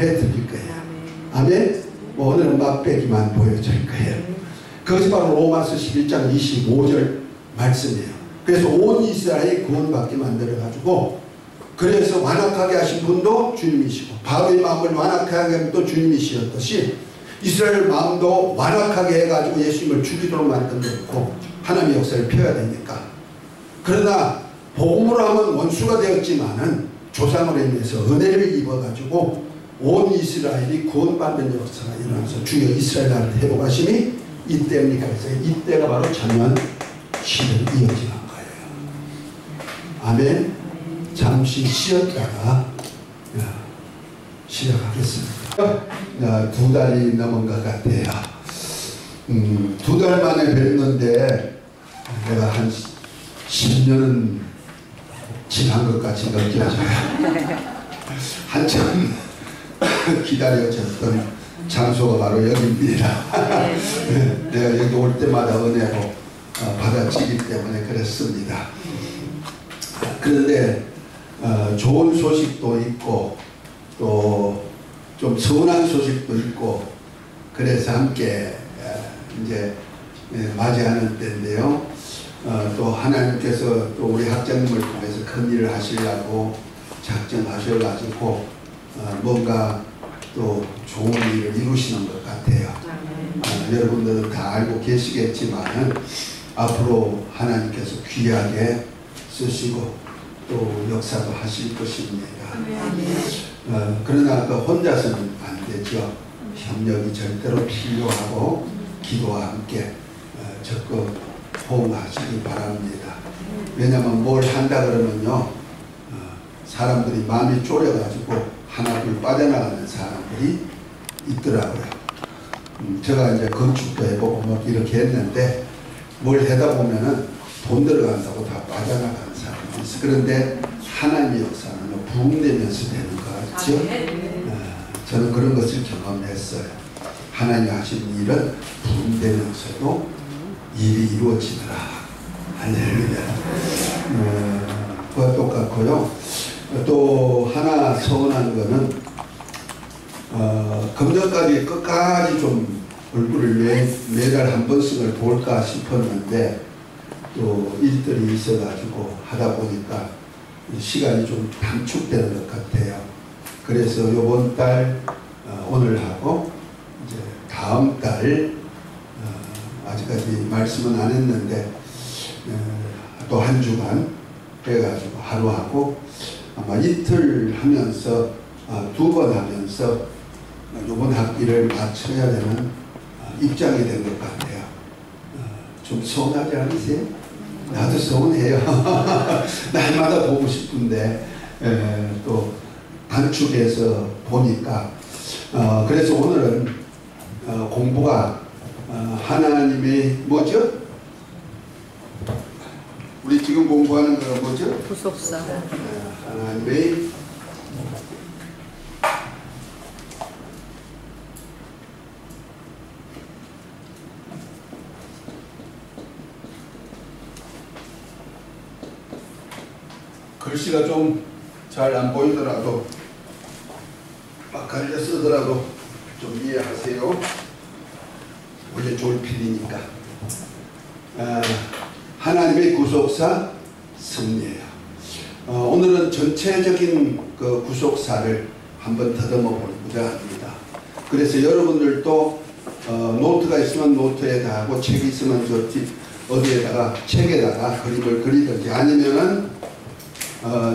해드릴 거예요. 아멘. 뭐 오늘은 맛배기만 보여줄 거예요. 그것이 바로 로마서 11장 25절 말씀이에요. 그래서 온 이스라엘이 구원받게 만들어가지고, 그래서 완악하게 하신 분도 주님이시고 바로의 마음을 완악하게 하신 분도 주님이시었듯이 이스라엘 마음도 완악하게 해가지고 예수님을 죽이도록 만들었고 하나님의 역사를 펴야 되니까. 그러나 복음으로 하면 원수가 되었지만은 조상으로 인해서 은혜를 입어가지고 온 이스라엘이 구원받는 역사가 일어나서 주여 이스라엘 나라를 회복하심이 이때입니까? 그래서 이때가 바로 천년 시대로 이어지는 거예요. 아멘. 잠시 쉬었다가 시작하겠습니다. 2달이 넘은 것 같아요. 2달 만에 뵀는데 내가 한 10년은 지난 것 같이 느껴져요. 한참 기다려졌던 장소가 바로 여기입니다. 내가 여기 올 때마다 은혜로 받아치기 때문에 그랬습니다. 그런데 좋은 소식도 있고 또 좀 서운한 소식도 있고 그래서 함께 이제 맞이하는 때인데요. 또 하나님께서 또 우리 학장님을 통해서 큰 일을 하시려고 작정하셔가지고 뭔가 또 좋은 일을 이루시는 것 같아요. 여러분들은 다 알고 계시겠지만 앞으로 하나님께서 귀하게 쓰시고 또 역사도 하실 것입니다. 그러나 그 혼자서는 안 되죠. 협력이 절대로 필요하고 기도와 함께 적극 호응하시기 바랍니다. 왜냐하면 뭘 한다 그러면요, 사람들이 마음이 졸여가지고 하나둘 빠져나가는 사람들이 있더라고요. 제가 이제 건축도 해보고 뭐 이렇게 했는데 뭘 하다 보면은 돈 들어간다고 다 빠져나가는 사람이 있어요. 그런데 하나님의 역사는 부흥되면서 되는 거 같죠? 저는 그런 것을 경험했어요. 하나님이 하시는 일은 부흥되면서도 일이 이루어지더라. 할렐루야. 그와 똑같고요. 또 하나 서운한 거는 금년까지 끝까지 좀 얼굴을 매달 한 번씩을 볼까 싶었는데 또 일들이 있어가지고 하다 보니까 시간이 좀 단축되는 것 같아요. 그래서 이번 달 오늘하고 이제 다음 달 아직까지 말씀은 안 했는데 또 한 주간 해가지고 하루하고 아마 이틀 하면서 2번 하면서 이번 학기를 마쳐야 되는 입장이 된 것 같아요. 좀 서운하지 않으세요? 나도 서운해요. 날마다 보고 싶은데 또 단축해서 보니까 그래서 오늘은 공부가 하나님의 뭐죠? 우리 지금 공부하는 거가 뭐죠? 구속사. 하나님의 글씨가 좀 잘 안 보이더라도 막 갈려 쓰더라도 좀 이해하세요. 원래 졸필이니까. 하나님의 구속사 승리예요. 오늘은 전체적인 그 구속사를 한번 더듬어 보고자 합니다. 그래서 여러분들도 노트가 있으면 노트에다 하고 책이 있으면 저 어디에다가 책에다가 그림을 그리든지 아니면은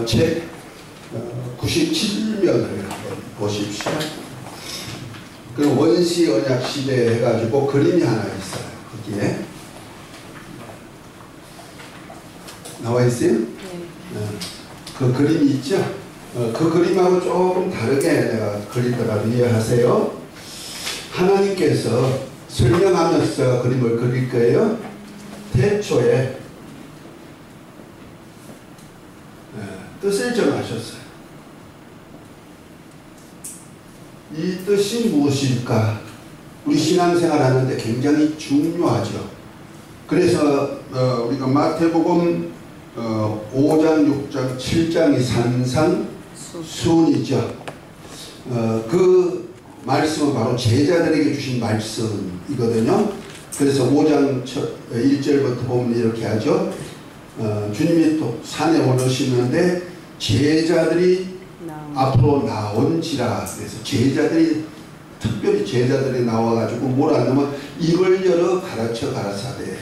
책 97면을 한번 보십시오. 그 원시 언약 시대 해가지고 그림이 하나 있어요. 거기에 나와 있어요? 네. 그 그림이 있죠? 그 그림하고 조금 다르게 내가 그리더라도 이해하세요. 하나님께서 설명하면서 그림을 그릴 거예요. 태초에 뜻을 정하셨어요. 이 뜻이 무엇일까? 우리 신앙생활 하는데 굉장히 중요하죠. 그래서 우리가 마태복음 5장, 6장, 7장이 산상수훈이죠. 그 말씀은 바로 제자들에게 주신 말씀이거든요. 그래서 5장 1절부터 보면 이렇게 하죠. 주님이 또 산에 오르시는데 제자들이 앞으로 나온지라. 그래서 제자들이 특별히 제자들이 나와가지고 뭐라 하냐면 입을 열어 가르쳐 가라사대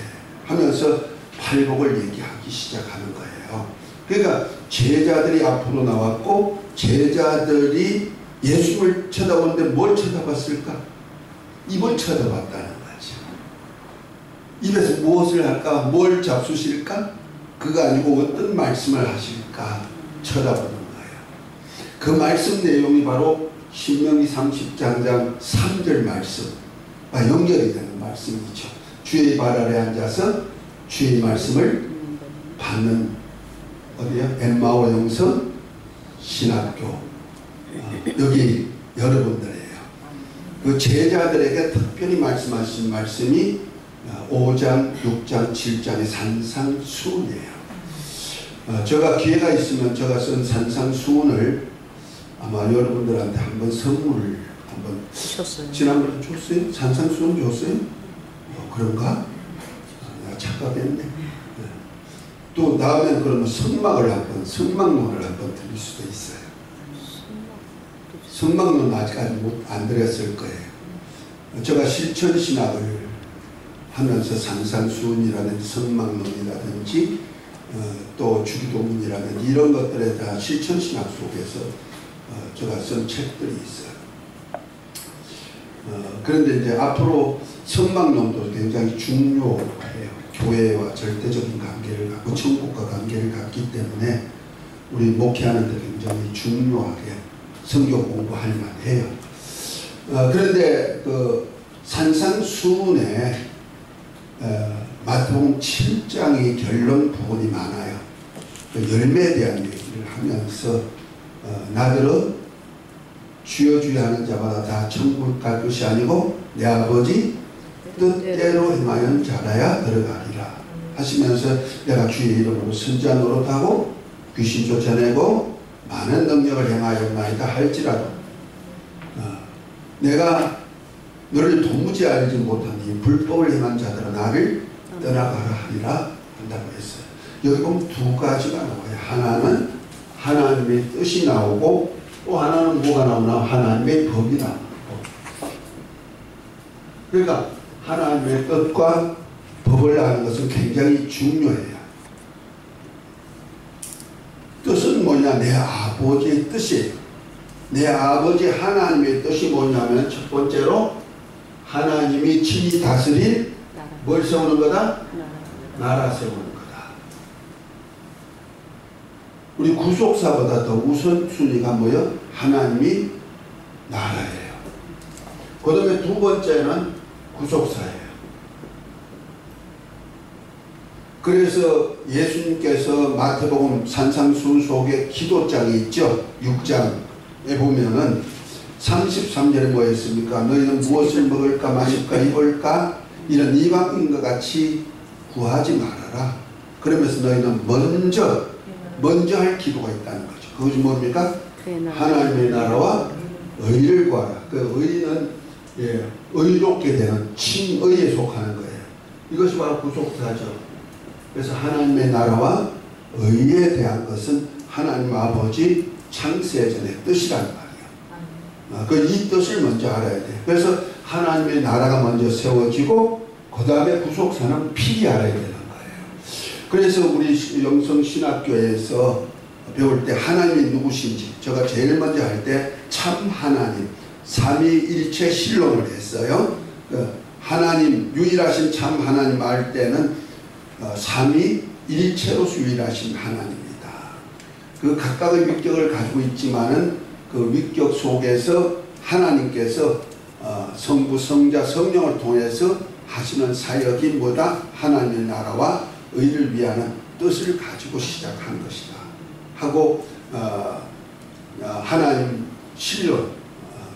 하면서 팔복을 얘기하기 시작하는 거예요. 그러니까 제자들이 앞으로 나왔고 제자들이 예수님을 쳐다보는데 뭘 쳐다봤을까? 입을 쳐다봤다는 거죠. 입에서 무엇을 할까? 뭘 잡수실까? 그거 아니고 어떤 말씀을 하실까? 쳐다보는 거예요. 그 말씀 내용이 바로 신명기 30장 3절 말씀과 연결이 되는 말씀이죠. 주의 발 아래 앉아서 주의 말씀을 받는 어디요? 엠마오 영성 신학교 여기 여러분들이에요. 그 제자들에게 특별히 말씀하신 말씀이 5장, 6장, 7장의 산상수훈이에요. 제가 기회가 있으면 제가 쓴 산상수훈을 아마 여러분들한테 한번 선물을 한번 줬어요. 지난번에 줬어요? 산상수훈 줬어요? 그런가? 내가 착각했네. 또 다음엔 그러면 성막론을 한번 드릴 수도 있어요. 성막론 아직까지 안 드렸을 거예요. 제가 실천신학을 하면서 산상수훈이라든지 성막론이라든지 또 주기도문이라든지 이런 것들에 다 실천신학 속에서 제가 쓴 책들이 있어요. 그런데 이제 앞으로 성막론도 굉장히 중요해요. 교회와 절대적인 관계를 갖고 천국과 관계를 갖기 때문에 우리 목회하는 데 굉장히 중요하게 성경 공부할 만해요. 그런데 그 산상수훈에 마태복음 7장의 결론 부분이 많아요. 그 열매에 대한 얘기를 하면서 나더러 주여 주여 하는 자마다 다 천국 갈 것이 아니고 내 아버지 뜻대로 행하여 자라야 들어가리라 하시면서 내가 주의 이름으로 선지자 노릇하고 귀신 쫓아내고 많은 능력을 행하였나이다 할지라도 내가 너를 도무지 알지 못하니 불법을 행한 자들은 나를 떠나가라 하리라 한다고 했어요. 여기 보면 두 가지가 나와요. 하나는 하나님의 뜻이 나오고 또 하나는 뭐가 나오나? 하나님의 법이 나오고. 그러니까 하나님의 뜻과 법을 아는 것은 굉장히 중요해요. 뜻은 뭐냐? 내 아버지의 뜻이에요. 내 아버지 하나님의 뜻이 뭐냐면 첫 번째로 하나님이 친히 다스릴 뭘 세우는 거다? 나라 세우는 거다. 우리 구속사보다 더 우선순위가 뭐예요? 하나님이 나라예요. 그 다음에 두 번째는 구속사예요. 그래서 예수님께서 마태복음 산상수훈 속에 기도장이 있죠. 6장에 보면은 33절에 뭐였습니까? 너희는 무엇을 먹을까 마실까 입을까 이런 이방인과 같이 구하지 말아라. 그러면서 너희는 먼저 할 기도가 있다는 거죠. 그것이 뭡니까? 하나님의 나라와 의를 구하라. 그 의는 의롭게 되는 친의에 속하는 거예요. 이것이 바로 구속사죠. 그래서 하나님의 나라와 의에 대한 것은 하나님 아버지 창세전의 뜻이라는 말이에요. 이 뜻을 먼저 알아야 돼요. 그래서 하나님의 나라가 먼저 세워지고 그 다음에 구속사는 필히 알아야 되는 거예요. 그래서 우리 영성신학교에서 배울 때 하나님이 누구신지 제가 제일 먼저 할 때 참 하나님 삼위일체 신론을 했어요. 하나님 유일하신 참 하나님 알 때는 삼위일체로서 유일하신 하나님입니다. 그 각각의 위격을 가지고 있지만은 그 위격 속에서 하나님께서 성부, 성자, 성령을 통해서 하시는 사역이 뭐다? 하나님의 나라와 의를 위하는 뜻을 가지고 시작한 것이다 하고 하나님 신론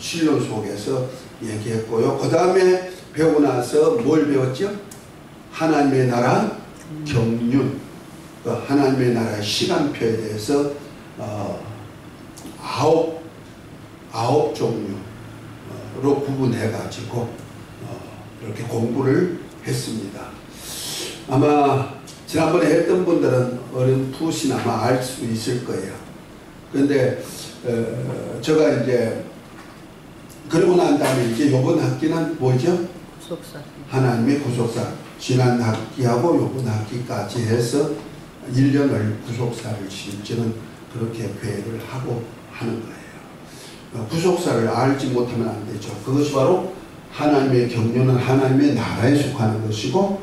속에서 얘기했고요. 그 다음에 배우고 나서 뭘 배웠죠? 하나님의 나라 경륜, 하나님의 나라의 시간표에 대해서 9종류로 구분해 가지고 이렇게 공부를 했습니다. 아마 지난번에 했던 분들은 어렴풋이나마 알 수 있을 거예요. 그런데 제가 이제 그러고 난 다음에 이제 이번 학기는 뭐죠? 구속사. 하나님의 구속사. 지난 학기하고 이번 학기까지 해서 1년을 구속사를 실제는 그렇게 계획을 하고 하는 거예요. 구속사를 알지 못하면 안 되죠. 그것이 바로 하나님의 경륜은 하나님의 나라에 속하는 것이고,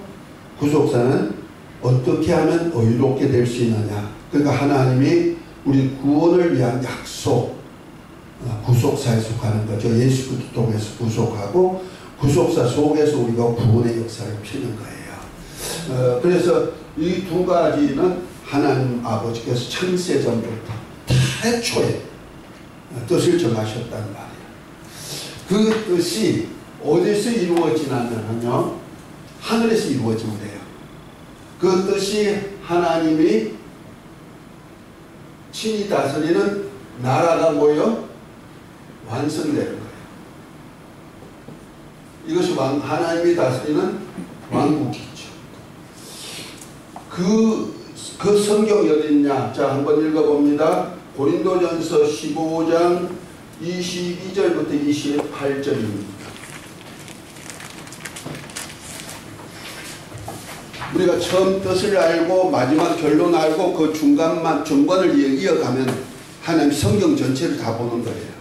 구속사는 어떻게 하면 의롭게 될 수 있느냐. 그러니까 하나님이 우리 구원을 위한 약속, 구속사에 속하는 거죠. 예수 그리스도 통해서 구속하고 구속사 속에서 우리가 구원의 역사를 피는 거예요. 그래서 이 두 가지는 하나님 아버지께서 창세전부터 태초에 뜻을 정하셨단 말이에요. 그 뜻이 어디서 이루어지냐면요, 하늘에서 이루어진대요. 그 뜻이 하나님이 친히 다스리는 나라가 뭐요? 완성되는 거예요. 이것이 하나님이 다스리는 왕국이죠. 그 성경이 어디 있냐? 자, 한번 읽어봅니다. 고린도전서 15장 22절부터 28절입니다. 우리가 처음 뜻을 알고 마지막 결론 알고 그 중간을 이어가면 하나님 성경 전체를 다 보는 거예요.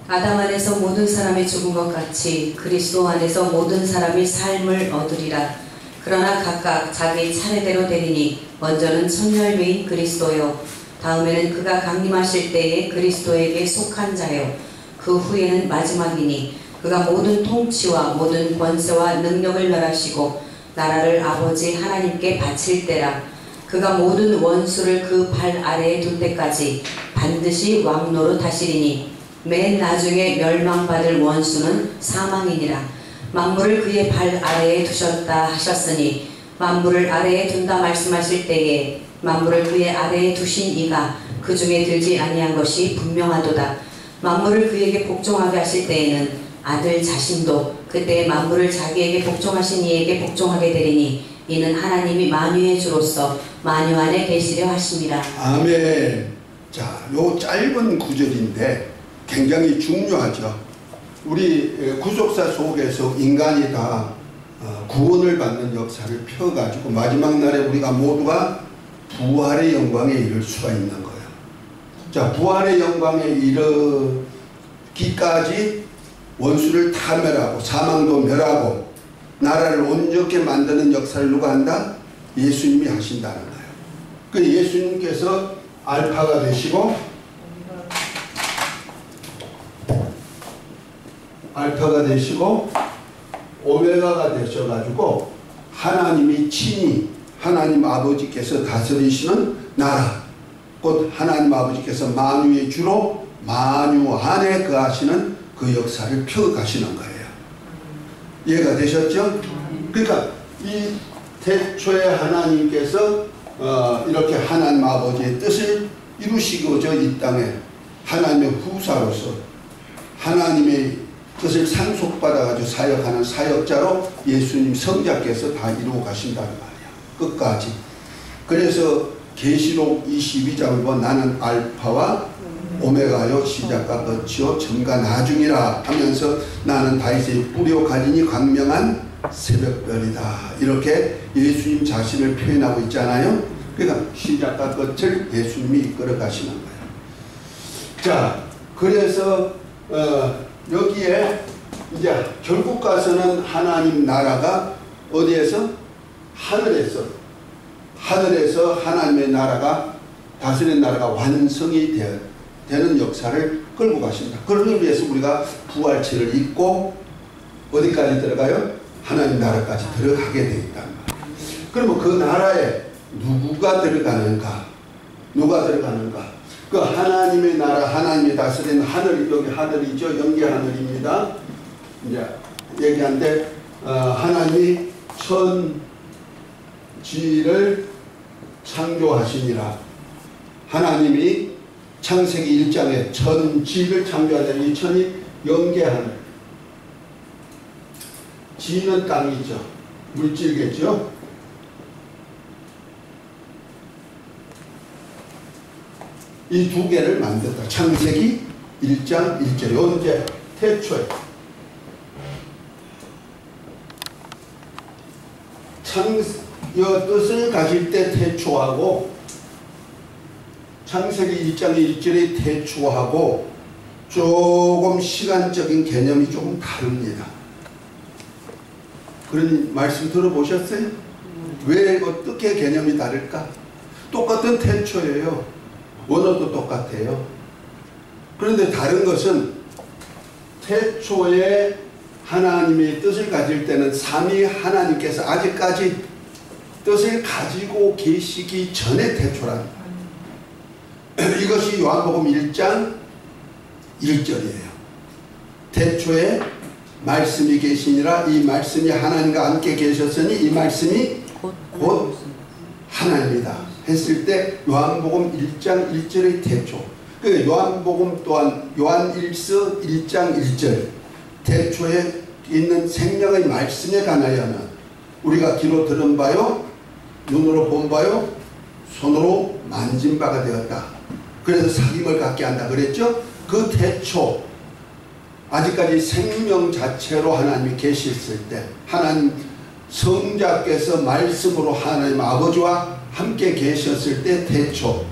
아담 안에서 모든 사람이 죽은 것 같이 그리스도 안에서 모든 사람이 삶을 얻으리라. 그러나 각각 자기 차례대로 되리니 먼저는 첫 열매인 그리스도요, 다음에는 그가 강림하실 때에 그리스도에게 속한 자요, 그 후에는 마지막이니 그가 모든 통치와 모든 권세와 능력을 멸하시고 나라를 아버지 하나님께 바칠 때라. 그가 모든 원수를 그 발 아래에 둘 때까지 반드시 왕노로 다시리니 맨 나중에 멸망받을 원수는 사망이니라. 만물을 그의 발 아래에 두셨다 하셨으니 만물을 아래에 둔다 말씀하실 때에 만물을 그의 아래에 두신 이가 그 중에 들지 아니한 것이 분명하도다. 만물을 그에게 복종하게 하실 때에는 아들 자신도 그때 만물을 자기에게 복종하신 이에게 복종하게 되리니 이는 하나님이 만유의 주로서 만유 안에 계시려 하심이라. 아멘. 자, 요 짧은 구절인데 굉장히 중요하죠. 우리 구속사 속에서 인간이 다 구원을 받는 역사를 펴가지고 마지막 날에 우리가 모두가 부활의 영광에 이를 수가 있는 거예요. 자, 부활의 영광에 이르기까지 원수를 다 멸하고 사망도 멸하고 나라를 온전케 만드는 역사를 누가 한다? 예수님이 하신다는 거예요. 그 예수님께서 알파가 되시고 오메가가 되셔가지고 하나님이 친히 하나님 아버지께서 다스리시는 나라, 곧 하나님 아버지께서 만유의 주로 만유 안에 거하시는 그 역사를 펴가시는 거예요. 이해가 되셨죠? 그러니까 이 태초에 하나님께서 이렇게 하나님 아버지의 뜻을 이루시고자 이 땅에 하나님의 후사로서 하나님의 뜻을 상속받아가지고 사역하는 사역자로 예수님 성자께서 다 이루어 가신다는 말이야. 끝까지. 그래서 계시록 22장을 보면 나는 알파와 오메가요 시작과 끝이요 처음과 나중이라 하면서 나는 다윗의 뿌리요 가진이 광명한 새벽별이다. 이렇게 예수님 자신을 표현하고 있잖아요. 그러니까 시작과 끝을 예수님이 이끌어 가시는 거예요. 자, 그래서 여기에 이제 결국 가서는 하나님 나라가 어디에서? 하늘에서 하나님의 나라가 다스리는 나라가 완성이 되는 역사를 끌고 가십니다. 그러기 위해서 우리가 부활체를 입고 어디까지 들어가요? 하나님 나라까지 들어가게 되어 있단 말이에요. 그러면 그 나라에 누가 들어가는가? 그 하나님의 나라, 하나님이 다스리는 하늘, 여기 하늘이죠. 영계 하늘입니다. 이제 얘기한데 하나님이 천지를 창조하시니라. 하나님이 창세기 1장에 천지를 창조하자. 이 천이 영계하늘, 지는 땅이죠. 물질겠죠. 이 두 개를 만들었다. 창세기 1장 1절에 언제? 태초에. 뜻을 가질 때 태초하고 창세기 1장 1절의 태초하고 조금 시간적인 개념이 조금 다릅니다. 그런 말씀 들어보셨어요? 왜 어떻게 개념이 다를까? 똑같은 태초예요. 원어도 똑같아요. 그런데 다른 것은 태초에 하나님이 뜻을 가질 때는 삼위 하나님께서 아직까지 뜻을 가지고 계시기 전에 태초랍니다. 이것이 요한복음 1장 1절이에요. 태초에 말씀이 계시니라. 이 말씀이 하나님과 함께 계셨으니 이 말씀이 곧 하나님이다 했을 때 요한복음 1장 1절의 태초. 그 요한복음 또한 요한일서 1장 1절 태초에 있는 생명의 말씀에 관하여는 우리가 귀로 들은 바요 눈으로 본 바요 손으로 만진 바가 되었다. 그래서 사귐을 갖게 한다 그랬죠. 그 태초, 아직까지 생명 자체로 하나님이 계셨을 때, 하나님 성자께서 말씀으로 하나님 아버지와 함께 계셨을 때 태초,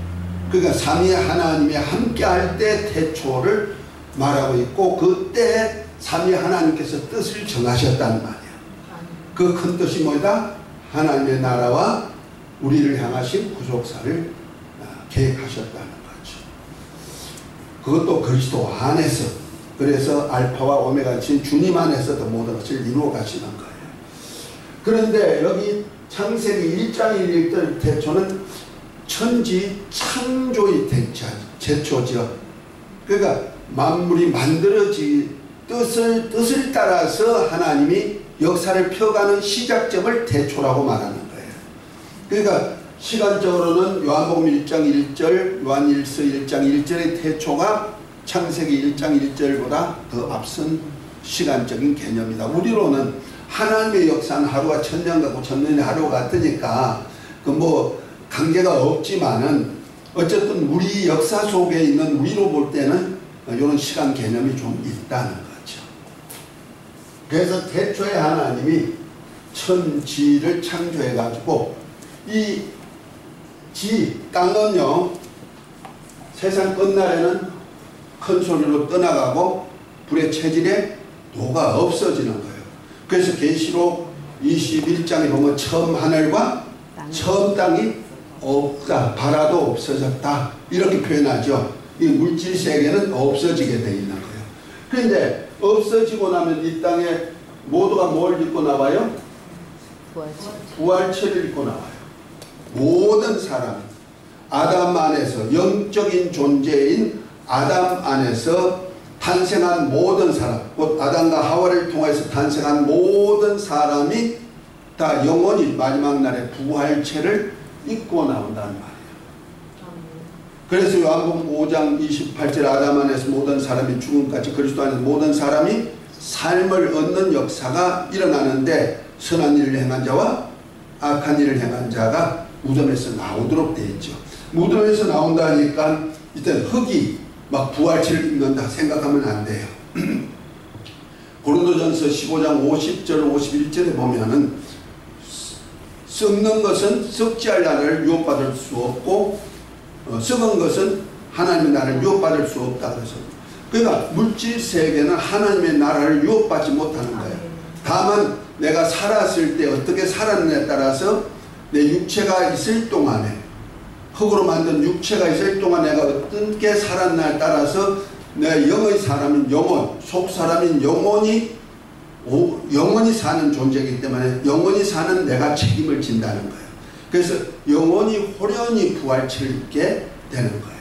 그러니까 삼위 하나님이 함께 할 때 태초를 말하고 있고, 그때 삼위 하나님께서 뜻을 정하셨다는 말이에요. 그 큰 뜻이 뭐다? 하나님의 나라와 우리를 향하신 구속사를 계획하셨다는 거죠. 그것도 그리스도 안에서, 그래서 알파와 오메가신 주님 안에서도 모든 것을 이루어 가시는 거예요. 그런데 여기 창세기 1장 1절 태초는 천지 창조의 태초죠. 그러니까 만물이 만들어지 뜻을 따라서 하나님이 역사를 펴가는 시작점을 태초라고 말하는 거예요. 그러니까 시간적으로는 요한복음 1장 1절, 요한일서 1장 1절의 태초가 창세기 1장 1절보다 더 앞선 시간적인 개념이다. 우리로는 하나님의 역사는 하루가 천년가고 천년의 하루 같으니까 그 뭐 관계가 없지만은 어쨌든 우리 역사 속에 있는 우리로 볼 때는 이런 시간 개념이 좀 있다는 거죠. 그래서 태초에 하나님이 천지를 창조해 가지고 이 땅은요 세상 끝날에는 큰 소리로 떠나가고 불의 체질에 노가 없어지는 거예요. 그래서 계시록 21장에 보면 처음 하늘과 처음 땅이 없다, 바라도 없어졌다 이렇게 표현하죠. 이 물질 세계는 없어지게 되어 있는 거예요. 그런데 없어지고 나면 이 땅에 모두가 뭘 입고 나와요? 부활체를 입고 나와요. 모든 사람, 아담 안에서 영적인 존재인 아담 안에서 탄생한 모든 사람, 곧 아담과 하와를 통해서 탄생한 모든 사람이 다 영원히 마지막 날에 부활체를 입고 나온다는 말이에요. 그래서 요한복음 5장 28절 아담 안에서 모든 사람이 죽음까지 그리스도 안에서 모든 사람이 삶을 얻는 역사가 일어나는데 선한 일을 행한 자와 악한 일을 행한 자가 무덤에서 나오도록 되어 있죠. 무덤에서 나온다니까 이때 흙이 막 부활체를 입는다 생각하면 안 돼요. 고린도전서 15장 50절 51절에 보면은 썩는 것은 썩지 않을 나를 유업받을 수 없고 썩은 것은 하나님의 나라를 유업받을 수 없다 그래서, 그러니까 물질 세계는 하나님의 나라를 유업받지 못하는 거예요. 다만 내가 살았을 때 어떻게 살았느냐에 따라서 내 육체가 있을 동안에, 흙으로 만든 육체가 있을 동안 내가 어떻게 살았냐에 따라서 내 영의 사람인 영혼, 속 사람인 영원히 사는 존재이기 때문에 영원히 사는 내가 책임을 진다는 거예요. 그래서 영원히 호련히 부활체를 입게 되는 거예요.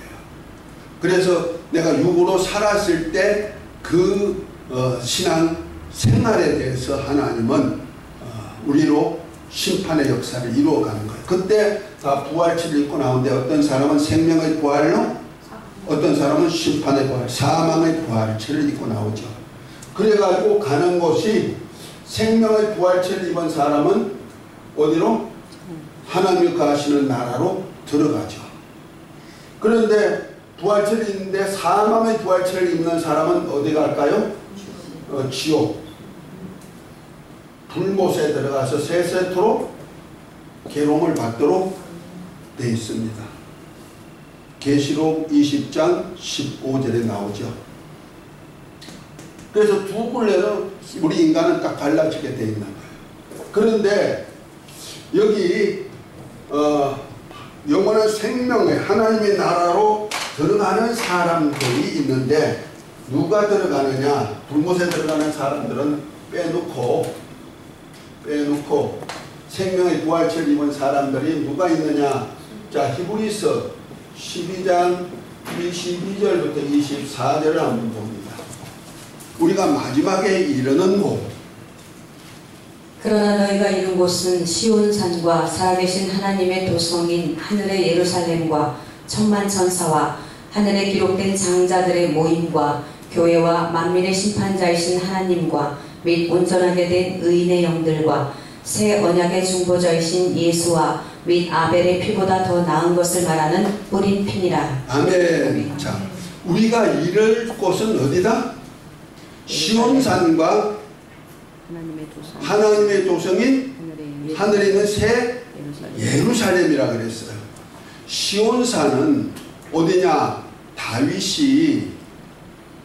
그래서 내가 육으로 살았을 때 그 신앙 생활에 대해서 하나님은 우리로 심판의 역사를 이루어가는 거예요. 그때 다 부활체를 입고 나오는데 어떤 사람은 생명의 부활로 어떤 사람은 심판의 부활, 사망의 부활체를 입고 나오죠. 그래가지고 가는 곳이 생명의 부활체를 입은 사람은 어디로? 하나님이 거하시는 나라로 들어가죠. 그런데 부활체를 입는데 사망의 부활체를 입는 사람은 어디 갈까요? 지옥. 불못에 들어가서 세세토록 괴로움을 받도록 되어 있습니다. 계시록 20장 15절에 나오죠. 그래서 두 굴레로 우리 인간은 딱 갈라지게 되어 있는 거예요. 그런데 여기 영원한 생명의 하나님의 나라로 들어가는 사람들이 있는데 누가 들어가느냐? 불못에 들어가는 사람들은 빼놓고 생명의 부활체를 입은 사람들이 누가 있느냐? 자, 히브리서 12장 22절부터 24절을 한번 봅니다. 우리가 마지막에 이르는 곳. 그러나 너희가 이른 곳은 시온산과 살아계신 하나님의 도성인 하늘의 예루살렘과 천만 천사와 하늘에 기록된 장자들의 모임과 교회와 만민의 심판자이신 하나님과 및 온전하게 된 의인의 영들과 새 언약의 중보자이신 예수와 및 아벨의 피보다 더 나은 것을 말하는 뿌린 피니라. 아멘. 자, 우리가 이를 곳은 어디다? 시온산과 하나님의 도성인 하늘에 있는 새 예루살렘이라 그랬어요. 시온산은 어디냐? 다윗이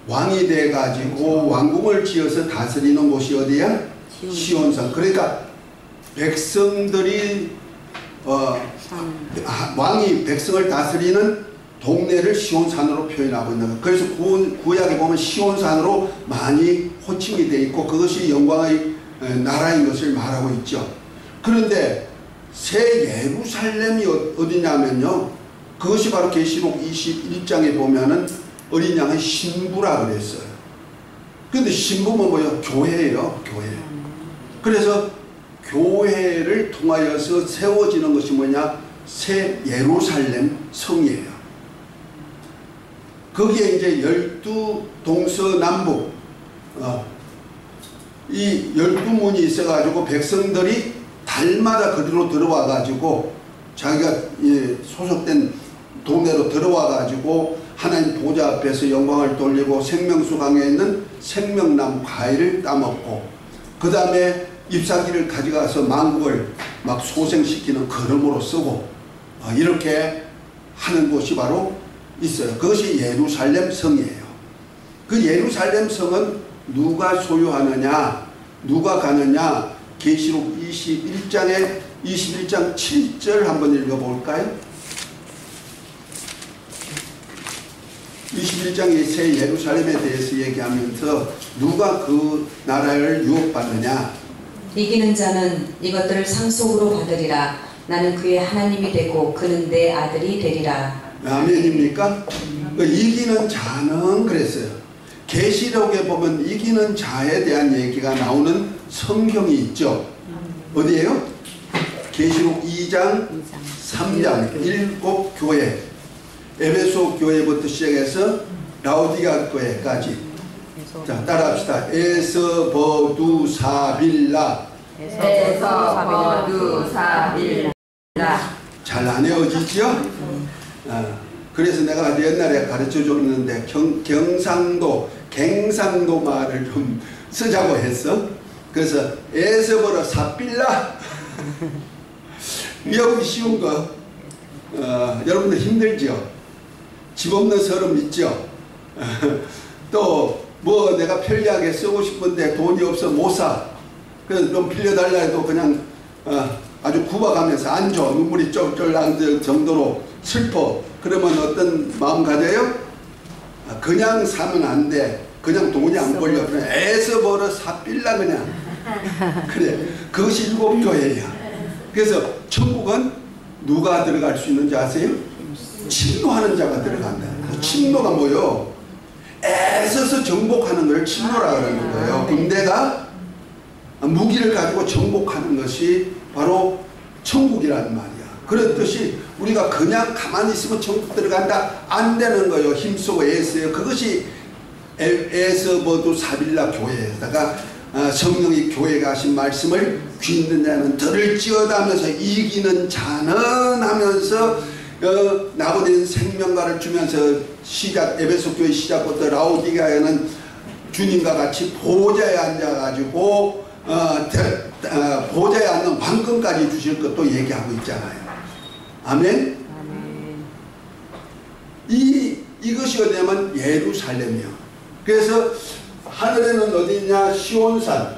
왕이 돼가지고 왕궁을 지어서 다스리는 곳이 어디야? 시온산. 그러니까 백성들이 왕이 백성을 다스리는 동네를 시온산으로 표현하고 있는 거예요. 그래서 구약에 보면 시온산으로 많이 호칭이 되어 있고 그것이 영광의 나라인 것을 말하고 있죠. 그런데 새 예루살렘이 어디냐면요, 그것이 바로 계시록 21장에 보면은 어린 양의 신부라 그랬어요. 그런데 신부는 뭐예요? 교회예요. 교회. 그래서 교회를 통하여서 세워지는 것이 뭐냐? 새 예루살렘 성이에요. 거기에 이제 12 동서남북 이 12문이 있어가지고 백성들이 달마다 그리로 들어와가지고 자기가 소속된 동네로 들어와가지고 하나님 보좌 앞에서 영광을 돌리고 생명수 강에 있는 생명나무 과일을 따먹고 그 다음에 잎사귀를 가져가서 만국을 막 소생시키는 걸음으로 쓰고 이렇게 하는 곳이 바로 있어요. 그것이 예루살렘 성이에요. 그 예루살렘 성은 누가 소유하느냐, 누가 가느냐? 계시록 21장 7절 한번 읽어볼까요? 21장의 새 예루살렘에 대해서 얘기하면서 누가 그 나라를 유업받느냐? 이기는 자는 이것들을 상속으로 받으리라. 나는 그의 하나님이 되고 그는 내 아들이 되리라. 아멘입니까? 이기는 자는 그랬어요. 계시록에 보면 이기는 자에 대한 얘기가 나오는 성경이 있죠. 어디예요? 계시록 2장 3장 7교회, 에베소 교회부터 시작해서 라오디가 교회까지. 자, 따라합시다. 에서버두사빌라. 에서버두사빌라. 잘 안 외워지죠? 그래서 내가 옛날에 가르쳐 줬는데 갱상도 말을 좀 쓰자고 했어. 그래서 에서버러 사빌라. 외우기 쉬운 거. 여러분들 힘들죠? 집 없는 서름 있죠? 또 뭐 내가 편리하게 쓰고 싶은데 돈이 없어 못 사. 그래서 좀 빌려달라 해도 그냥 아주 굽어가면서 안 줘. 눈물이 쫄쫄 나는 정도로 슬퍼. 그러면 어떤 마음 가져요? 그냥 사면 안 돼. 그냥 돈이 안 벌려. 그냥 애서 벌어 사빌라 그냥. 그래. 그것이 7교회야. 그래서 천국은 누가 들어갈 수 있는지 아세요? 침노하는 자가 들어간다. 침노가 뭐요? 애써서 정복하는 걸 침노라 그러는 거예요. 군대가 무기를 가지고 정복하는 것이 바로 천국이라는 말이야. 그렇듯이 우리가 그냥 가만히 있으면 천국 들어간다 안 되는 거예요. 힘쓰고 애써요. 그것이 에서 모두 사빌라 교회에다가 성령이 교회에 하신 말씀을 귀 있는 자는 들을지어다 하면서 이기는 자는 하면서 나고된 생명가를 주면서 에베소 교회 시작부터 라오디게아에는 주님과 같이 보좌에 앉아가지고 보좌에 앉는 황금까지 주실 것도 얘기하고 있잖아요. 아멘? 이것이 어디냐면 예루살렘이요. 그래서 하늘에는 어디 있냐? 시온산.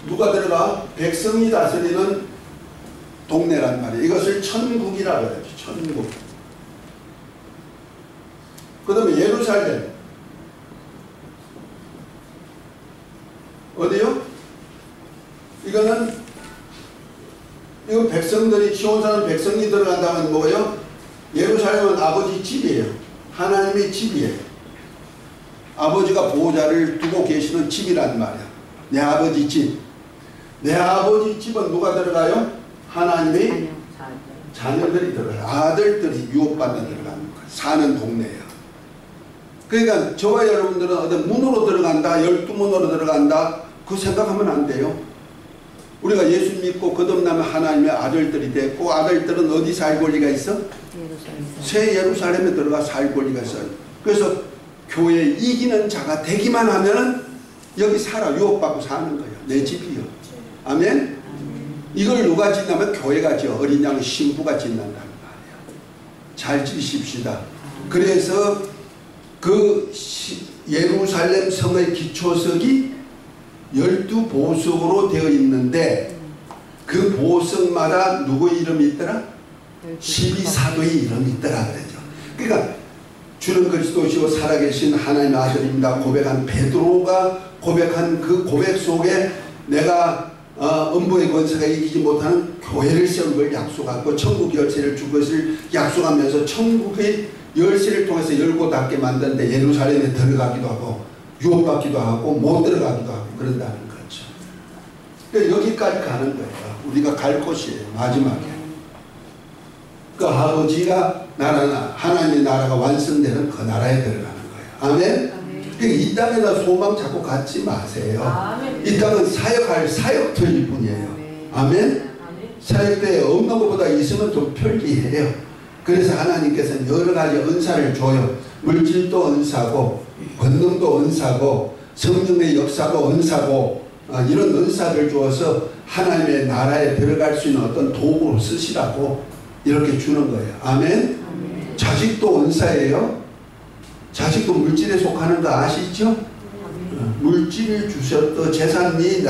누가 들어가? 백성이 다스리는 동네란 말이에요. 이것을 천국이라고 해야죠. 천국. 그 다음에 예루살렘. 어디요? 이건 백성들이, 시온산은 백성이 들어간다면 뭐예요? 예루살렘은 아버지 집이에요. 하나님의 집이에요. 아버지가 보호자를 두고 계시는 집이란 말이야. 내 아버지 집. 내 아버지 집은 누가 들어가요? 하나님의 자녀들이 들어가요. 아들들이 유업받는 들어가는 거예요. 사는 동네예요. 그러니까 저와 여러분들은 어떤 문으로 들어간다, 12문으로 들어간다, 그 생각하면 안 돼요. 우리가 예수 믿고 거듭나면 하나님의 아들들이 됐고, 아들들은 어디 살 권리가 있어? 새 예루살렘에 들어가 살 권리가 있어요. 그래서 교회에 이기는 자가 되기만 하면 여기 살아, 유업받고 사는 거예요. 내 집이요. 아멘? 이걸 누가 짓냐면 교회가 지어. 어린 양 신부가 짓는다는 말이에요. 잘 지십시다. 그래서 그 예루살렘 성의 기초석이 12보석으로 되어 있는데 그 보석마다 누구의 이름이 있더라? 12사도의 이름이 있더라 그러죠. 그러니까 주는 그리스도시요 살아계신 하나님의 아들입니다 고백한 베드로가 고백한 그 고백 속에 내가 음부의 권세가 이기지 못하는 교회를 세운 걸 약속하고 천국 열쇠를 줄 것을 약속하면서 천국의 열쇠를 통해서 열고 닫게 만드는데 예루살렘에 들어가기도 하고 유업받기도 하고 못 들어가기도 하고 그런다는 거죠. 그러니까 여기까지 가는 거예요. 우리가 갈 곳이에요. 마지막에. 그 아버지가 하나님의 나라가 완성되는 그 나라에 들어가는 거예요. 아멘? 그러니까 이 땅에다 소망 자꾸 갖지 마세요. 아멘. 이 땅은 사역할 사역터일 뿐이에요. 아멘? 사역대에 없는 것보다 있으면 좀 편리해요. 그래서 하나님께서는 여러 가지 은사를 줘요. 물질도 은사고 권능도 은사고 성령의 역사도 은사고 이런 은사를 주어서 하나님의 나라에 들어갈 수 있는 어떤 도구로 쓰시라고 이렇게 주는 거예요. 아멘? 자식도 은사예요. 자식도 물질에 속하는 거 아시죠? 물질을 주셨던 재산이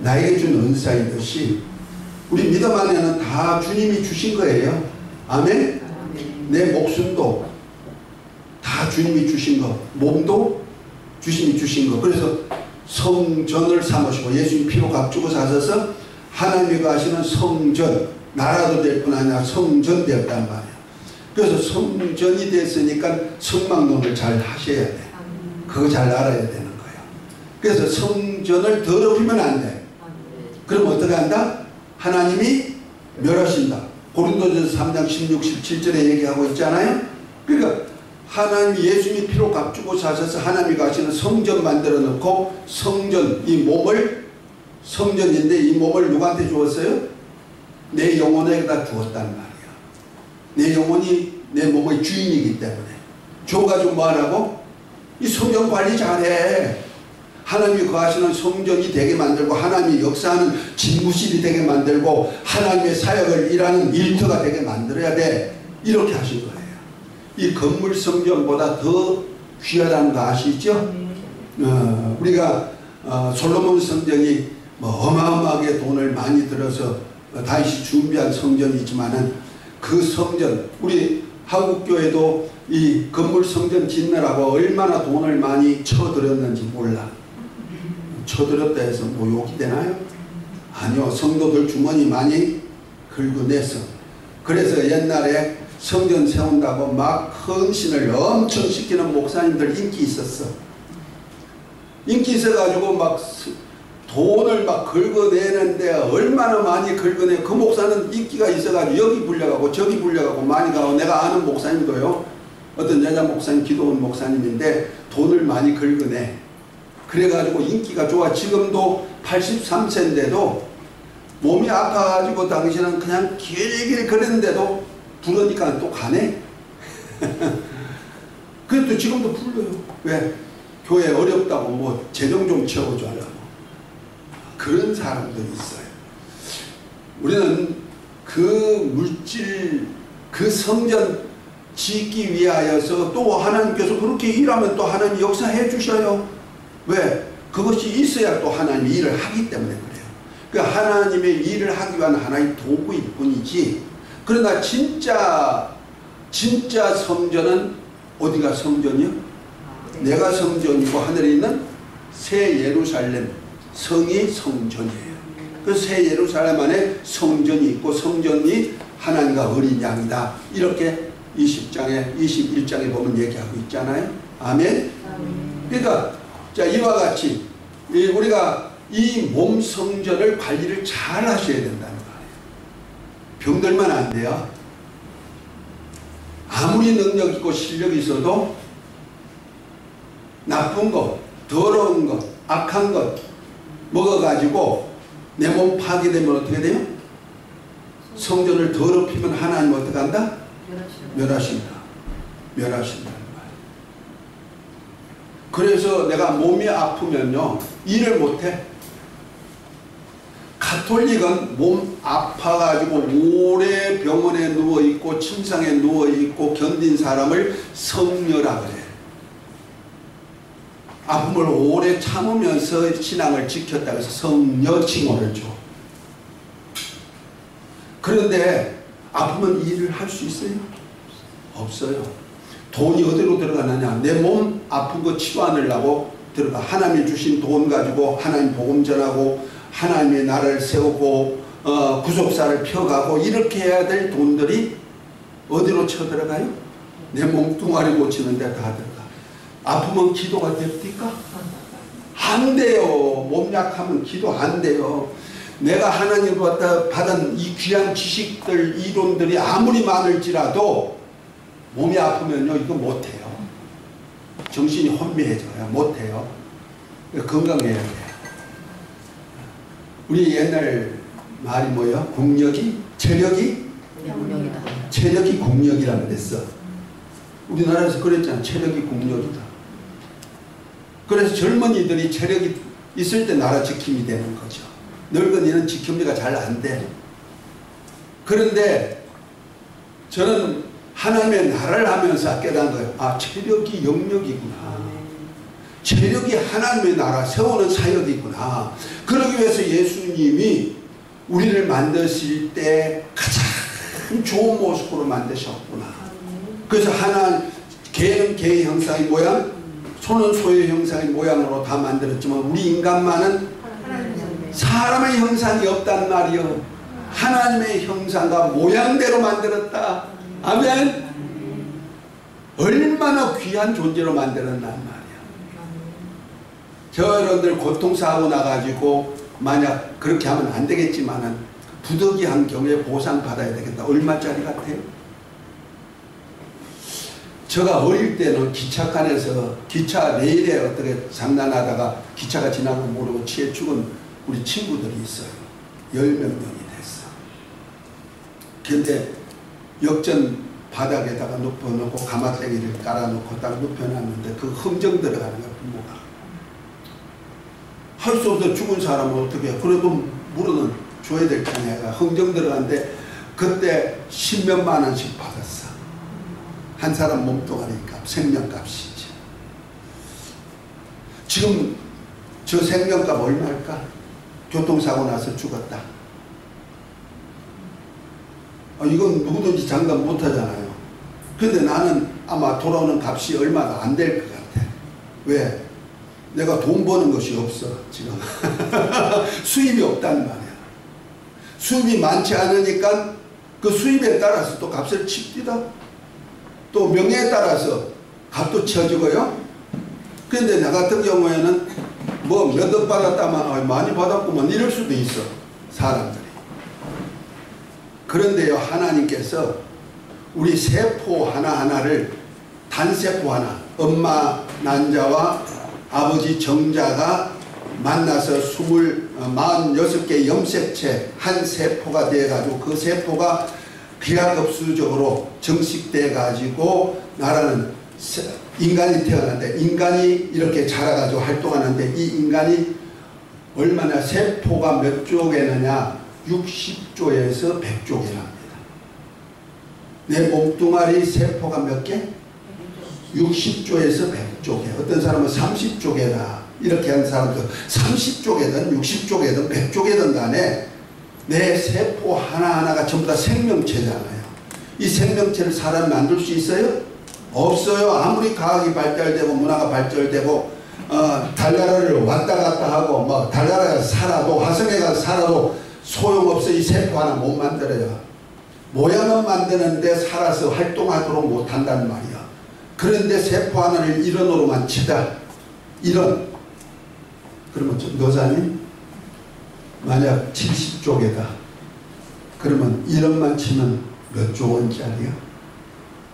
나에게 준 은사이듯이 우리 믿음 안에는 다 주님이 주신 거예요. 아멘? 내 목숨도 다 주님이 주신 거, 몸도 주님이 주신 거. 그래서 성전을 삼으시고 예수님 피로 값주고 사셔서 하나님이 하시는 성전, 나라도 될 뿐 아니라 성전 되었단 말이에요. 그래서 성전이 됐으니까 성막론을 잘 하셔야 돼. 그거 잘 알아야 되는 거예요. 그래서 성전을 더럽히면 안 돼. 그럼 어떻게 한다? 하나님이 멸하신다. 고린도전서 3장 16, 17절에 얘기하고 있잖아요. 그러니까 하나님이 예수님이 피로 값주고 사셔서 하나님이 가시는 성전 만들어 놓고 성전, 이 몸을 성전인데 이 몸을 누구한테 주었어요? 내 영혼에다 주었단 말이야. 내 영혼이 내 몸의 주인이기 때문에 줘가지고 뭐하라고? 이 성전 관리 잘해. 하나님이 거하시는 성전이 되게 만들고 하나님이 역사하는 집무실이 되게 만들고 하나님의 사역을 일하는 일터가 되게 만들어야 돼. 이렇게 하신 거예요. 이 건물 성전보다 더 귀하다는 거 아시죠? 우리가 솔로몬 성전이 뭐 어마어마하게 돈을 많이 들어서 다시 준비한 성전이지만은 그 성전, 우리 한국교회도 이 건물 성전 짓느라고 얼마나 돈을 많이 쳐들였는지 몰라. 쳐들였다 해서 뭐 욕이 되나요? 아니요. 성도들 주머니 많이 긁어내서. 그래서 옛날에 성전 세운다고 막 헌신을 엄청 시키는 목사님들 인기 있었어. 인기 있어가지고 막 돈을 막 긁어내는데 얼마나 많이 긁어내. 그 목사는 인기가 있어가지고 여기 불려가고 저기 불려가고 많이 가고, 내가 아는 목사님도요, 어떤 여자 목사님, 기도원 목사님인데 돈을 많이 긁어내. 그래가지고 인기가 좋아. 지금도 83세인데도 몸이 아파가지고 당신은 그냥 길길 걸었는데도 부르니까 또 가네. 그래도 지금도 불러요. 왜? 교회 어렵다고 뭐 재정 좀 채워주려고. 그런 사람들이 있어요. 우리는 그 물질, 그 성전 짓기 위하여서 또 하나님께서 그렇게 일하면 또 하나님 역사해 주셔요. 왜? 그것이 있어야 또 하나님이 일을 하기 때문에 그래요. 그 하나님의 일을 하기 위한 하나의 도구일 뿐이지. 그러나 진짜 성전은 어디가 성전이요? 내가 성전이고 하늘에 있는 새 예루살렘 성이 성전이에요. 그 새 예루살렘 안에 성전이 있고, 성전이 하나님과 어린 양이다. 이렇게 20장에 21장에 보면 얘기하고 있잖아요. 아멘. 그러니까 자, 이와 같이 우리가 이 몸 성전을 관리를 잘 하셔야 된다는 거예요. 병들면 안 돼요. 아무리 능력 있고 실력이 있어도 나쁜 것, 더러운 것, 악한 것 먹어가지고 내 몸 파괴되면 어떻게 돼요? 성전을 더럽히면 하나님 어떻게 한다? 멸하신다. 멸하신다는 말이에요. 그래서 내가 몸이 아프면요, 일을 못해. 가톨릭은 몸 아파가지고 오래 병원에 누워있고 침상에 누워있고 견딘 사람을 성녀라 그래. 아픔을 오래 참으면서 신앙을 지켰다고 해서 성녀 칭호를 줘. 그런데 아프면 일을 할 수 있어요? 없어요. 돈이 어디로 들어가느냐? 내 몸 아픈 거 치료하느라고 들어가. 하나님이 주신 돈 가지고 하나님 복음 전하고 하나님의 나라를 세우고 구속사를 펴가고 이렇게 해야 될 돈들이 어디로 쳐들어가요? 내 몸뚱아리 고치는 데 다 들어가. 아프면 기도가 됩니까? 안 돼요. 몸 약하면 기도 안 돼요. 내가 하나님으로부터 받은 이 귀한 지식들, 이론들이 아무리 많을지라도 몸이 아프면요, 이거 못해요. 정신이 혼미해져요. 못해요. 건강해야 돼요. 우리 옛날 말이 뭐예요? 국력이? 체력이? 체력이 국력이라고 그랬어. 우리나라에서 그랬잖아. 체력이 국력이다. 그래서 젊은이들이 체력이 있을 때 나라 지킴이 되는 거죠. 늙은이는 지킴이가 잘 안 돼. 그런데 저는 하나님의 나라를 하면서 깨달은 거예요. 아, 체력이 영역이구나. 체력이 하나님의 나라 세우는 사역이구나. 그러기 위해서 예수님이 우리를 만드실 때 가장 좋은 모습으로 만드셨구나. 그래서 개는 개의 형상의 모양, 소는 소의 형상의 모양으로 다 만들었지만 우리 인간만은 사람의 형상이 없단 말이요. 하나님의 형상과 모양대로 만들었다. 아멘. 얼마나 귀한 존재로 만들었단 말이야. 저 여러분들 고통사고 나가지고 만약 그렇게 하면 안 되겠지만은 부득이한 경우에 보상받아야 되겠다. 얼마짜리 같아요? 제가 어릴 때는 기차칸에서 기차 레일에 어떻게 장난하다가 기차가 지나고 모르고 치에 죽은 우리 친구들이 있어요. 10몇 명이 됐어. 근데 역전 바닥에다가 눕혀놓고 가마떼기를 깔아놓고 딱 눕혀놨는데 그 흥정 들어가는 거야, 부모가. 할 수 없어. 죽은 사람은 어떻게 해. 그래도 물어는 줘야 될 거니까 흥정 들어갔는데 그때 10몇만 원씩 받았어. 한 사람 몸뚱아리 값, 생명값이지. 지금 저 생명값 얼마일까? 교통사고 나서 죽었다. 이건 누구든지 장담 못하잖아요. 근데 나는 아마 돌아오는 값이 얼마가 안 될 것 같아. 왜? 내가 돈 버는 것이 없어 지금. 수입이 없단 말이야. 수입이 많지 않으니까 그 수입에 따라서 또 값을 칩니다. 또 명예에 따라서 값도 쳐지고요. 그런데 나 같은 경우에는 뭐 몇 억 받았다만 많이 받았구만 이럴 수도 있어 사람들이. 그런데요 하나님께서 우리 세포 하나하나를 단세포 하나 엄마 난자와 아버지 정자가 만나서 46개 염색체 한 세포가 돼가지고 그 세포가 기하급수적으로 정식돼 가지고 나라는 인간이 태어났는데 인간이 이렇게 자라가지고 활동하는데 이 인간이 얼마나 세포가 몇 쪽에느냐 60조에서 100쪽이랍니다. 내 몸뚱아리 세포가 몇 개? 60조에서 100쪽에 어떤 사람은 30쪽에다 이렇게 하는 사람도 30쪽에든 60쪽에든 100쪽에든 간에 내 세포 하나하나가 전부 다 생명체잖아요. 이 생명체를 사람이 만들 수 있어요? 없어요. 아무리 과학이 발달되고 문화가 발달되고 달나라를 왔다 갔다 하고 뭐 달나라에 살아도 화성에 가서 살아도 소용없어. 이 세포 하나 못 만들어요. 모양은 만드는데 살아서 활동하도록 못한단 말이야. 그런데 세포 하나를 1원으로만 치다 1원 그러면 노사님 만약 70쪽에다 그러면 1원만 치면 몇 조 원짜리야?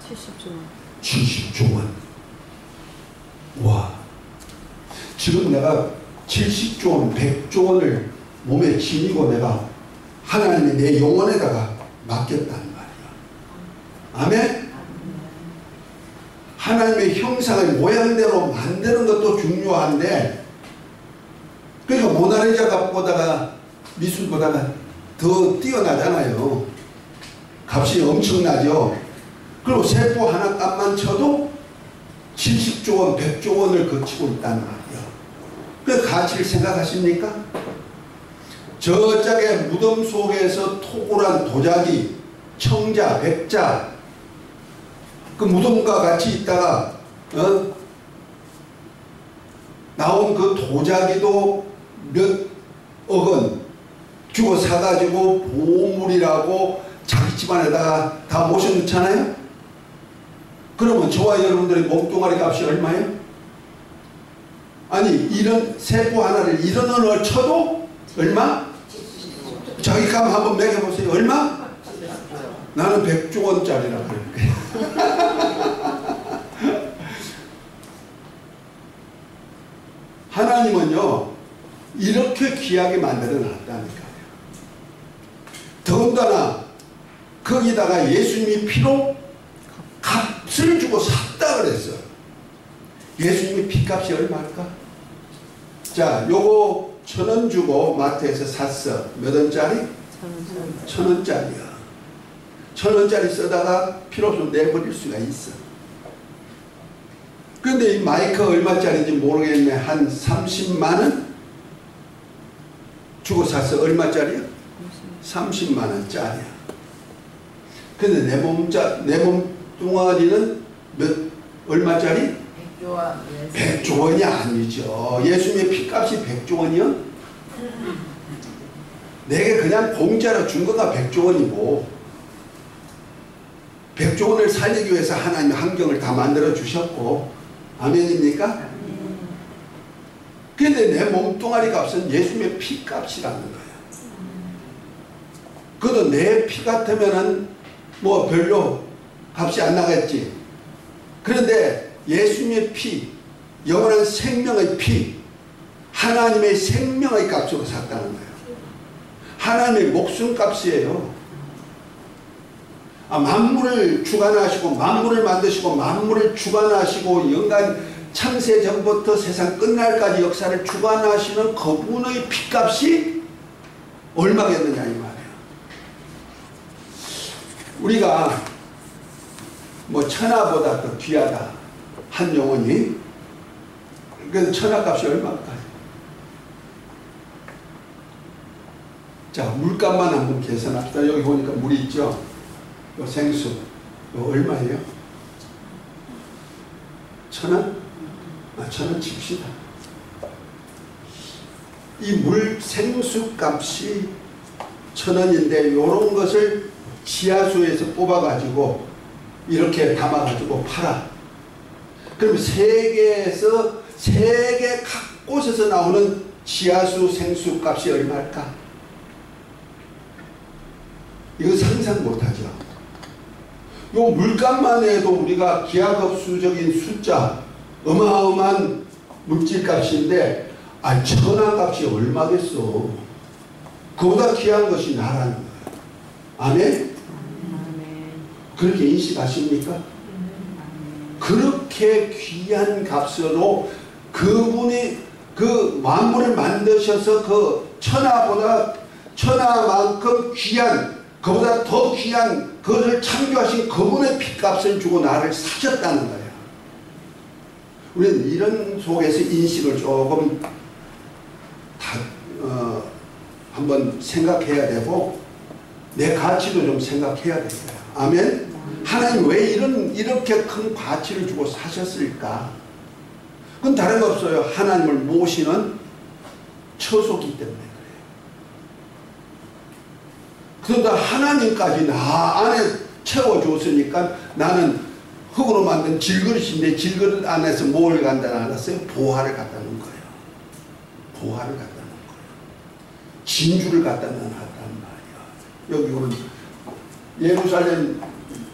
70조 원. 70조 원. 와, 지금 내가 70조 원, 100조 원을 몸에 지니고 내가 하나님이 내 영혼에다가 맡겼단 말이야. 아멘? 하나님의 형상을 모양대로 만드는 것도 중요한데 그러니까 모나리자 값보다가 미술보다가 더 뛰어나잖아요. 값이 엄청나죠. 그리고 세포 하나 값만 쳐도 70조 원, 100조 원을 거치고 있단 말이에요. 그 가치를 생각하십니까? 저짝에 무덤 속에서 토굴한 도자기, 청자, 백자 그 무덤과 같이 있다가 나온 그 도자기도 몇 억원 주고 사가지고 보물이라고 자기 집안에다가 다 모셔놓잖아요. 그러면 저와 여러분들의 몸뚱아리 값이 얼마예요? 아니 이런 세포 하나를 이런 원을 쳐도 얼마? 자기 값 한번 매겨보세요. 얼마? 나는 100조 원짜리라고 그럴게. 하나님은요 이렇게 귀하게 만들어 놨다니까요. 더군다나 거기다가 예수님이 피로 값을 주고 샀다 그랬어요. 예수님이 피값이 얼마일까? 자, 요거 1,000원 주고 마트에서 샀어. 몇 원짜리? 1,000원짜리야. 1,000원짜리 쓰다가 필요 없으면 내버릴 수가 있어. 근데 이 마이크 얼마짜리인지 모르겠네. 한 30만원 주고 샀어. 얼마짜리야? 30만원짜리야. 근데 내 몸뚱아리는 얼마짜리? 100조 원이 아니죠. 예수님의 피값이 100조 원이요? 내게 그냥 공짜로 준 거가 100조 원이고 100조 원을 살리기 위해서 하나님 환경을 다 만들어 주셨고 아멘입니까? 근데 내 몸뚱아리 값은 예수님의 피값이라는 거예요. 그것도 내 피 같으면은 뭐 별로 값이 안 나겠지. 그런데 예수님의 피, 영원한 생명의 피, 하나님의 생명의 값으로 샀다는 거예요. 하나님의 목숨값이에요. 만물을 주관하시고 만물을 만드시고 만물을 주관하시고 영간 창세 전부터 세상 끝날까지 역사를 주관하시는 그분의 피값이 얼마겠느냐 이 말이에요. 우리가 뭐 천하보다 더 귀하다 한 영혼이 그래서 천하값이 얼마일까요? 자, 물값만 한번 계산합시다. 여기 보니까 물이 있죠. 요 생수 요 얼마예요? 1,000원? 1,000원 칩시다. 이 물 생수 값이 1,000원인데 요런 것을 지하수에서 뽑아가지고 이렇게 담아가지고 팔아. 그럼 세계 꽃에서 나오는 지하수 생수 값이 얼마일까? 이거 상상 못하죠. 요 물값만 해도 우리가 기하급수적인 숫자, 어마어마한 물질값인데, 천하값이 얼마겠어. 그보다 귀한 것이 나라는 거예요. 아멘? 그렇게 인식하십니까? 그렇게 귀한 값으로 그분이 그 만물을 만드셔서 그 천하만큼 귀한, 그보다 더 귀한 그것을 창조하신 그분의 핏값을 주고 나를 사셨다는 거예요. 우리는 이런 속에서 인식을 조금 한번 생각해야 되고, 내 가치도 좀 생각해야 됩니다. 아멘? 하나님 왜 이렇게 큰 가치를 주고 사셨을까? 그건 다른 거 없어요. 하나님을 모시는 처소기 때문에 그래요. 그러다 하나님까지 나 안에 채워줬으니까 나는 흙으로 만든 질그릇인데 질그릇 안에서 뭘 갖다 놨어요? 보화를 갖다 놓은 거예요. 보화를 갖다 놓은 거예요. 진주를 갖다 놨단 말이야. 여기 보면 예루살렘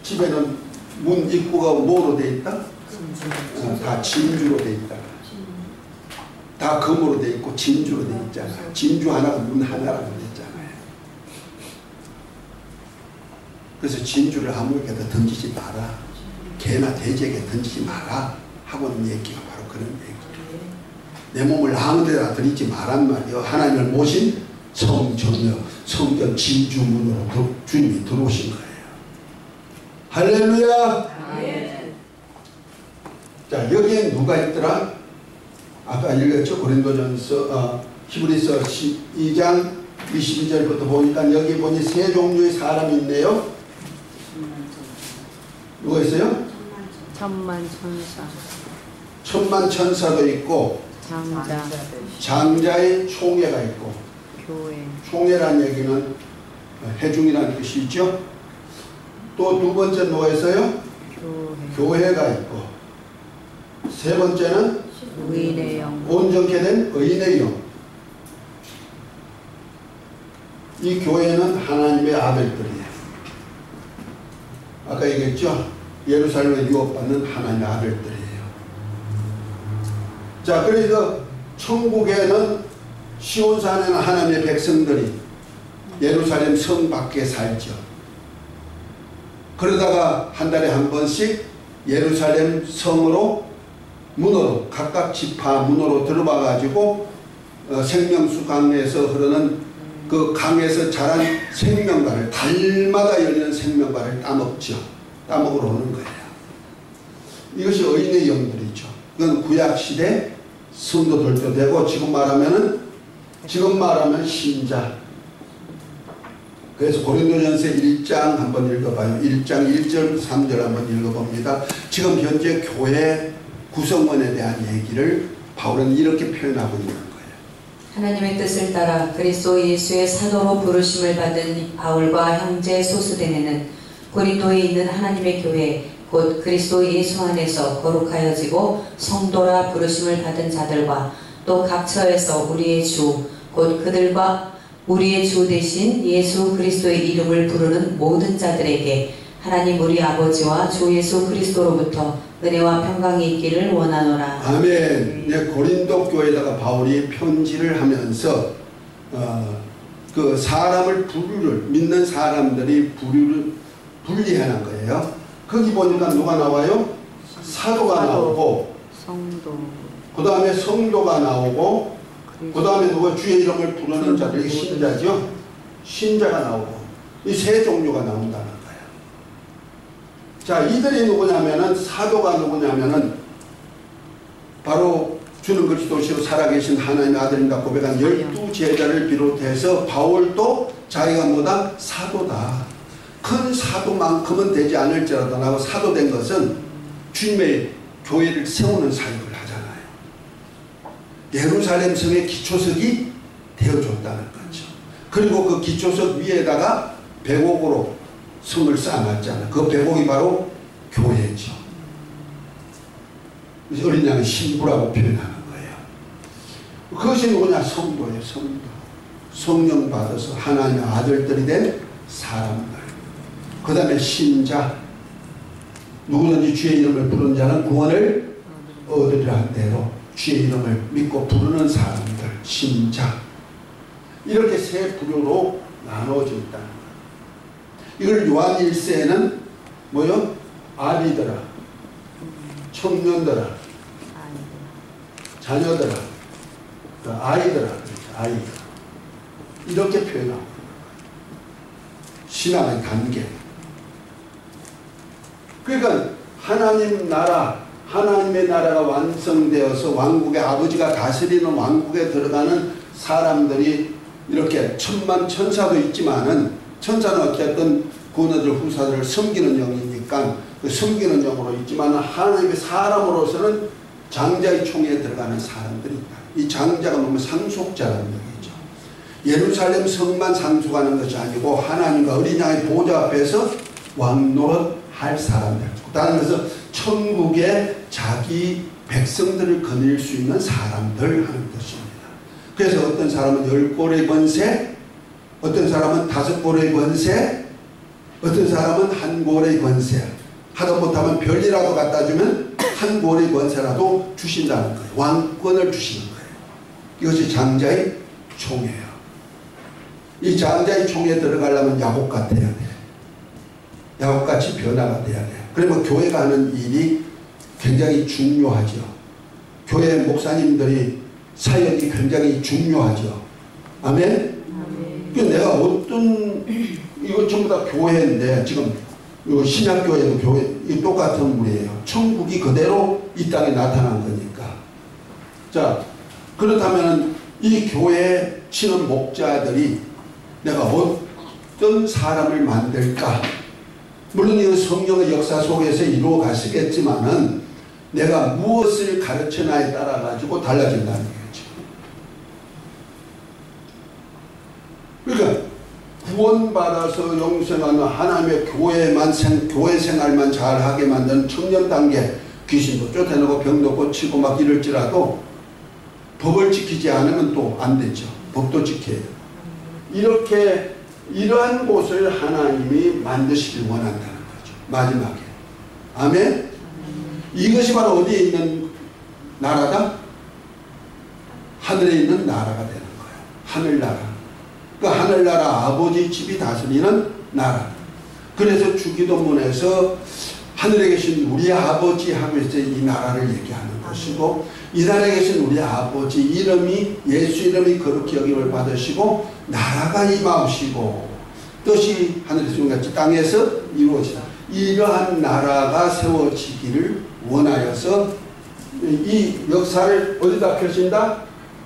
집에는 문 입구가 뭐로 돼 있다? 다 진주로 돼 있다. 다 금으로 돼 있고 진주로 돼 있잖아. 진주 하나가 문 하나라고 됐잖아요. 그래서 진주를 아무에게나 던지지 마라. 개나 돼지에게 던지지 마라 하고는 얘기가 바로 그런 얘기예요. 내 몸을 아무 데나 드리지 말란 말이요. 하나님을 모신 성전이요, 성전 진주문으로 주님이 들어오신 거예요. 할렐루야. 아멘. 자, 여기에 누가 있더라? 아까 읽었죠? 고린도전서 히브리서 12장 22절부터 보니까 여기 보니 세 종류의 사람이 있네요. 누가 있어요? 천만천사, 천만천사도 있고 장자의 총회가 있고, 교회, 총회란 얘기는 회중이라는 뜻이죠. 또 두 번째 누가 있어요? 교회가 있고, 세 번째는 의인의 영, 온전케 된 의인의 영. 이 교회는 하나님의 아들들이에요. 아까 얘기했죠? 예루살렘에 유업받는 하나님의 아들들이에요. 자, 그래서 천국에는 시온산에는 하나님의 백성들이 예루살렘 성 밖에 살죠. 그러다가 한 달에 한 번씩 예루살렘 성으로 문으로, 각각 지파 문으로 들어와 가지고 생명수 강에서 흐르는 그 강에서 자란 생명과를, 달마다 열리는 생명과를 따먹죠. 따먹으러 오는 거예요. 이것이 의인의 영들이죠. 이건 구약시대 성도들도 되고, 지금 말하면 신자. 그래서 고린도전서 1장 한번 읽어봐요. 1장 1절 3절 한번 읽어봅니다. 지금 현재 교회 구성원에 대한 얘기를 바울은 이렇게 표현하고 있는 거예요. 하나님의 뜻을 따라 그리스도 예수의 사도로 부르심을 받은 바울과 형제 소스데네는 고린도에 있는 하나님의 교회 곧 그리스도 예수 안에서 거룩하여지고 성도라 부르심을 받은 자들과 또 각처에서 우리의 주 곧 그들과 우리의 주 대신 예수 그리스도의 이름을 부르는 모든 자들에게 하나님 우리 아버지와 주 예수 그리스도로부터 은혜와 평강이 있기를 원하노라. 아멘. 네, 고린도 교회에다가 바울이 편지를 하면서 그 사람을 믿는 사람들이 분리하는 거예요. 거기 보니까 누가 나와요? 사도가 나오고, 성도, 그 다음에 성도가 나오고, 그 다음에 누가 주의 이름을 부르는 자들이 신자죠. 신자가 나오고, 이 세 종류가 나온다는 거예요. 자, 이들이 누구냐면은, 사도가 누구냐면은 바로 주는 그리스도시로 살아계신 하나님의 아들인가 고백한 12제자를 비롯해서 바울도 자기가 뭐다? 사도다. 큰 사도만큼은 되지 않을지라도 나고 사도된 것은 주님의 교회를 세우는 사역을 하잖아요. 예루살렘 성의 기초석이 되어줬다는 거죠. 그리고 그 기초석 위에다가 백옥으로 성을 쌓아놨잖아요. 그 백옥이 바로 교회죠. 어린 양의 신부라고 표현하는 거예요. 그것이 누구냐? 성도예요. 성도. 성령 받아서 하나님의 아들들이 된 사람들. 그 다음에 신자. 누구든지 주의 이름을 부르는 자는 구원을 얻으리라 한 대로 주의 이름을 믿고 부르는 사람들, 신자. 이렇게 세 부류로 나눠져 있다는 거예요. 이걸 요한 1세에는 뭐요? 아비들아, 청년들아, 자녀들아, 아이들아, 아이. 이렇게 표현하고 신앙의 단계. 그러니까 하나님 나라, 하나님의 나라가 완성되어서 왕국의 아버지가 다스리는 왕국에 들어가는 사람들이 이렇게 천만 천사도 있지만은 천사는 어쨌든 구원들 후사들을 섬기는 영이니까 그 섬기는 영으로 있지만 하나님의 사람으로서는 장자의 총에 들어가는 사람들이 있다. 이 장자가 뭐면 상속자라는 얘기죠. 예루살렘 성만 상속하는 것이 아니고 하나님과 어린 양의 보좌 앞에서 왕노릇 할 사람들. 따라서 천국에 자기 백성들을 거닐 수 있는 사람들 하는 것입니다. 그래서 어떤 사람은 10골의 권세, 어떤 사람은 5골의 권세, 어떤 사람은 1골의 권세. 하다 못하면 별이라도 갖다 주면 1골의 권세라도 주신다는 거예요. 왕권을 주시는 거예요. 이것이 장자의 총이에요. 이 장자의 총에 들어가려면 야곱 같아야 돼요. 야곱같이 변화가 돼야 돼요. 그러면 교회가 하는 일이 굉장히 중요하죠. 교회 목사님들이 사역이 굉장히 중요하죠. 아멘? 내가 어떤, 이거 전부 다 교회인데, 지금 신약교회도 교회, 이 똑같은 물이에요. 천국이 그대로 이 땅에 나타난 거니까. 자, 그렇다면 이 교회에 치는 목자들이 내가 어떤 사람을 만들까? 물론 이 성경의 역사 속에서 이루어갔겠지만은 내가 무엇을 가르치나에 따라 가지고 달라진다는 거죠. 그러니까 구원받아서 영생하는 하나님의 교회 생활만 잘하게 만드는 청년 단계, 귀신도 쫓아내고 병도 고치고 막 이럴지라도 법을 지키지 않으면 또 안 되죠. 법도 지켜야 돼요. 이렇게 이러한 곳을 하나님이 만드시길 원한다는 거죠. 마지막에. 아멘? 이것이 바로 어디에 있는 나라다? 하늘에 있는 나라가 되는 거예요. 하늘나라. 그 하늘나라 아버지 집이 다스리는 나라. 그래서 주기도문에서 하늘에 계신 우리 아버지 하면서 이 나라를 얘기하는 것이고, 이 나라에 계신 우리 아버지 이름이 예수 이름이 거룩히 여김을 받으시고 나라가 임하시고 뜻이 하늘에서 이룬같이 땅에서 이루어지다. 이러한 나라가 세워지기를 원하여서 이 역사를 어디다 펴신다?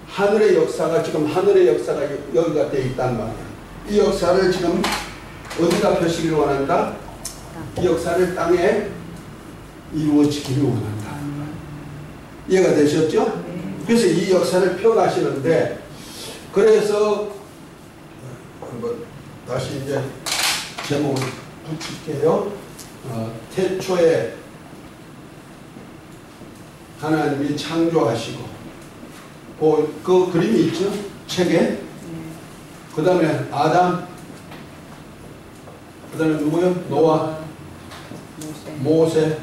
하늘의 역사가 지금 하늘의 역사가 여기가 되어 있단 말이야. 이 역사를 지금 어디다 펴시기를 원한다? 이 역사를 땅에 이루어지기를 원한다. 이해가 되셨죠? 그래서 이 역사를 펴가시는데, 그래서 한번 다시 이제 제목을 붙일게요. 태초에 하나님이 창조하시고, 그 그림이 있죠? 책에. 그 다음에 아담, 그 다음에 누구요? 노아, 모세,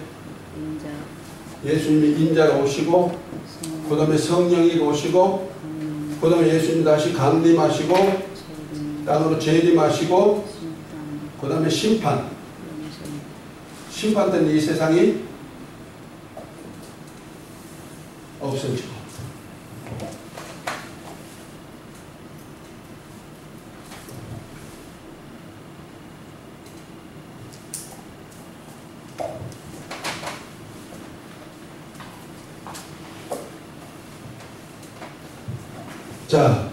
예수님이 인자가 오시고, 그 다음에 성령이 오시고, 그 다음에 예수님 다시 강림하시고, 땅으로 재림하시고, 그 다음에 심판. 심판 때는 이 세상이 없어지고. 자,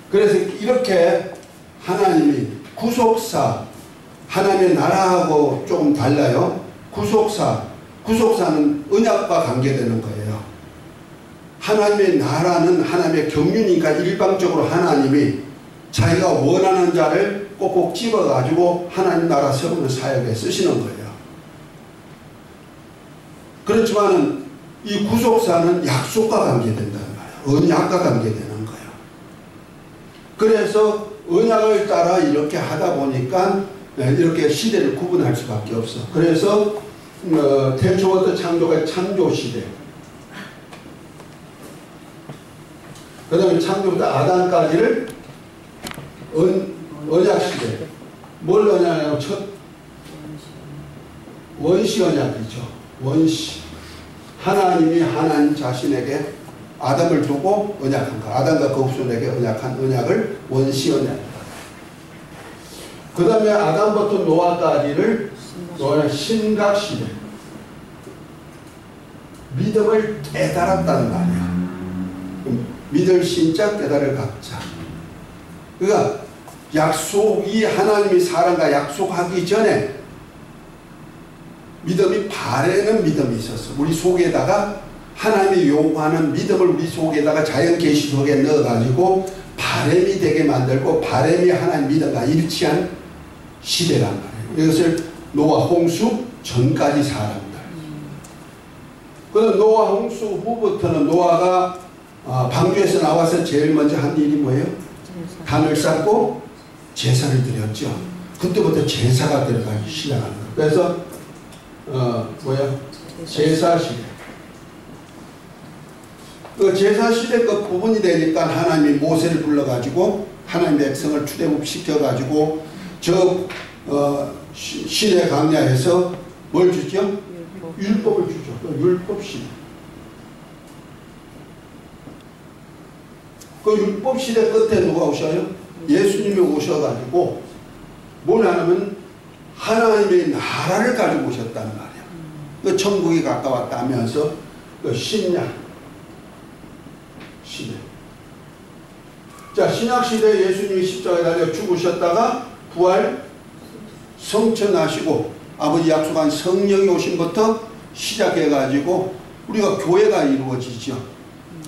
그래서 이렇게 하나님이 구속사, 하나님의 나라하고 조금 달라요. 구속사는 언약과 관계되는 거예요. 하나님의 나라는 하나님의 경륜이니까 일방적으로 하나님이 자기가 원하는 자를 꼭꼭 집어가지고 하나님 나라 세우는 사역에 쓰시는 거예요. 그렇지만은 이 구속사는 약속과 관계된다는 거예요. 언약과 관계되는 거예요. 그래서 언약을 따라 이렇게 하다 보니까 이렇게 시대를 구분할 수밖에 없어. 그래서 태초부터 창조가 창조시대, 그 다음에 창조부터 아담까지를 언약시대. 뭘 언약이냐면 첫 원시 언약이죠. 원시. 하나님이 하나님 자신에게 아담을 두고 언약한 거. 아담과 그 후손에게 언약한 언약을 원시 언약이다. 그 다음에 아담부터 노아까지를 신각시대. 믿음을 깨달았다는 말이야. 믿을 신자 깨달을 각자. 그러니까 약속이 하나님이 사람과 약속하기 전에 믿음이 바라는 믿음이 있었어. 우리 속에다가 하나님이 요구하는 믿음을 우리 속에다가 자연 계시 속에 넣어가지고 바람이 되게 만들고 바람이 하나님 믿음과 일치한 시대란 말이에요. 이것을 노아 홍수 전까지 사람들. 그럼 노아 홍수 후부터는 노아가 방주에서 나와서 제일 먼저 한 일이 뭐예요? 단을 쌓고 제사를 드렸죠. 그때부터 제사가 들어가기 시작하는 거예요. 그래서 제사 시대. 그 제사 시대 그 부분이 되니까 하나님이 모세를 불러가지고 하나님 백성을 출애굽시켜가지고 저 시내 광야에서 뭘 주죠? 율법을 주죠. 율법 시대. 그 율법 시대 끝에 누가 오셔요? 예수님이 오셔가지고 뭘 하냐면 하나님의 나라를 가지고 오셨단 말이야. 그 천국이 가까웠다 하면서 그 신약 시대. 자, 신약 시대에 예수님이 십자가에 달려 죽으셨다가 부활 성천하시고 아버지 약속한 성령이 오심부터 시작해가지고 우리가 교회가 이루어지죠.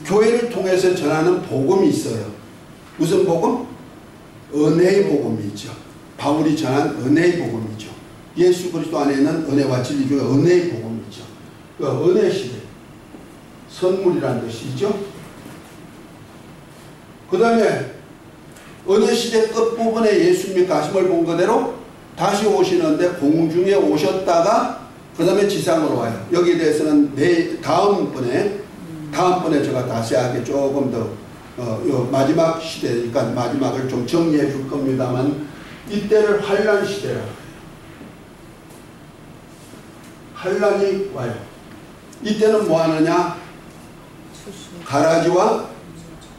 교회를 통해서 전하는 복음이 있어요. 무슨 복음? 은혜의 복음이죠. 바울이 전한 은혜의 복음이죠. 예수 그리스도 안에 있는 은혜와 진리 중에 은혜의 복음이죠. 그 은혜 시대, 선물이라는 뜻이죠. 그 다음에 은혜 시대 끝부분에 예수님이 가심을 본 그대로 다시 오시는데 공중에 오셨다가 그 다음에 지상으로 와요. 여기에 대해서는 다음번에 제가 자세하게 조금 더 마지막 시대니까 마지막을 좀 정리해 줄 겁니다만 이때를 환란 시대라고 해요. 환란이 와요. 이때는 뭐 하느냐? 가라지와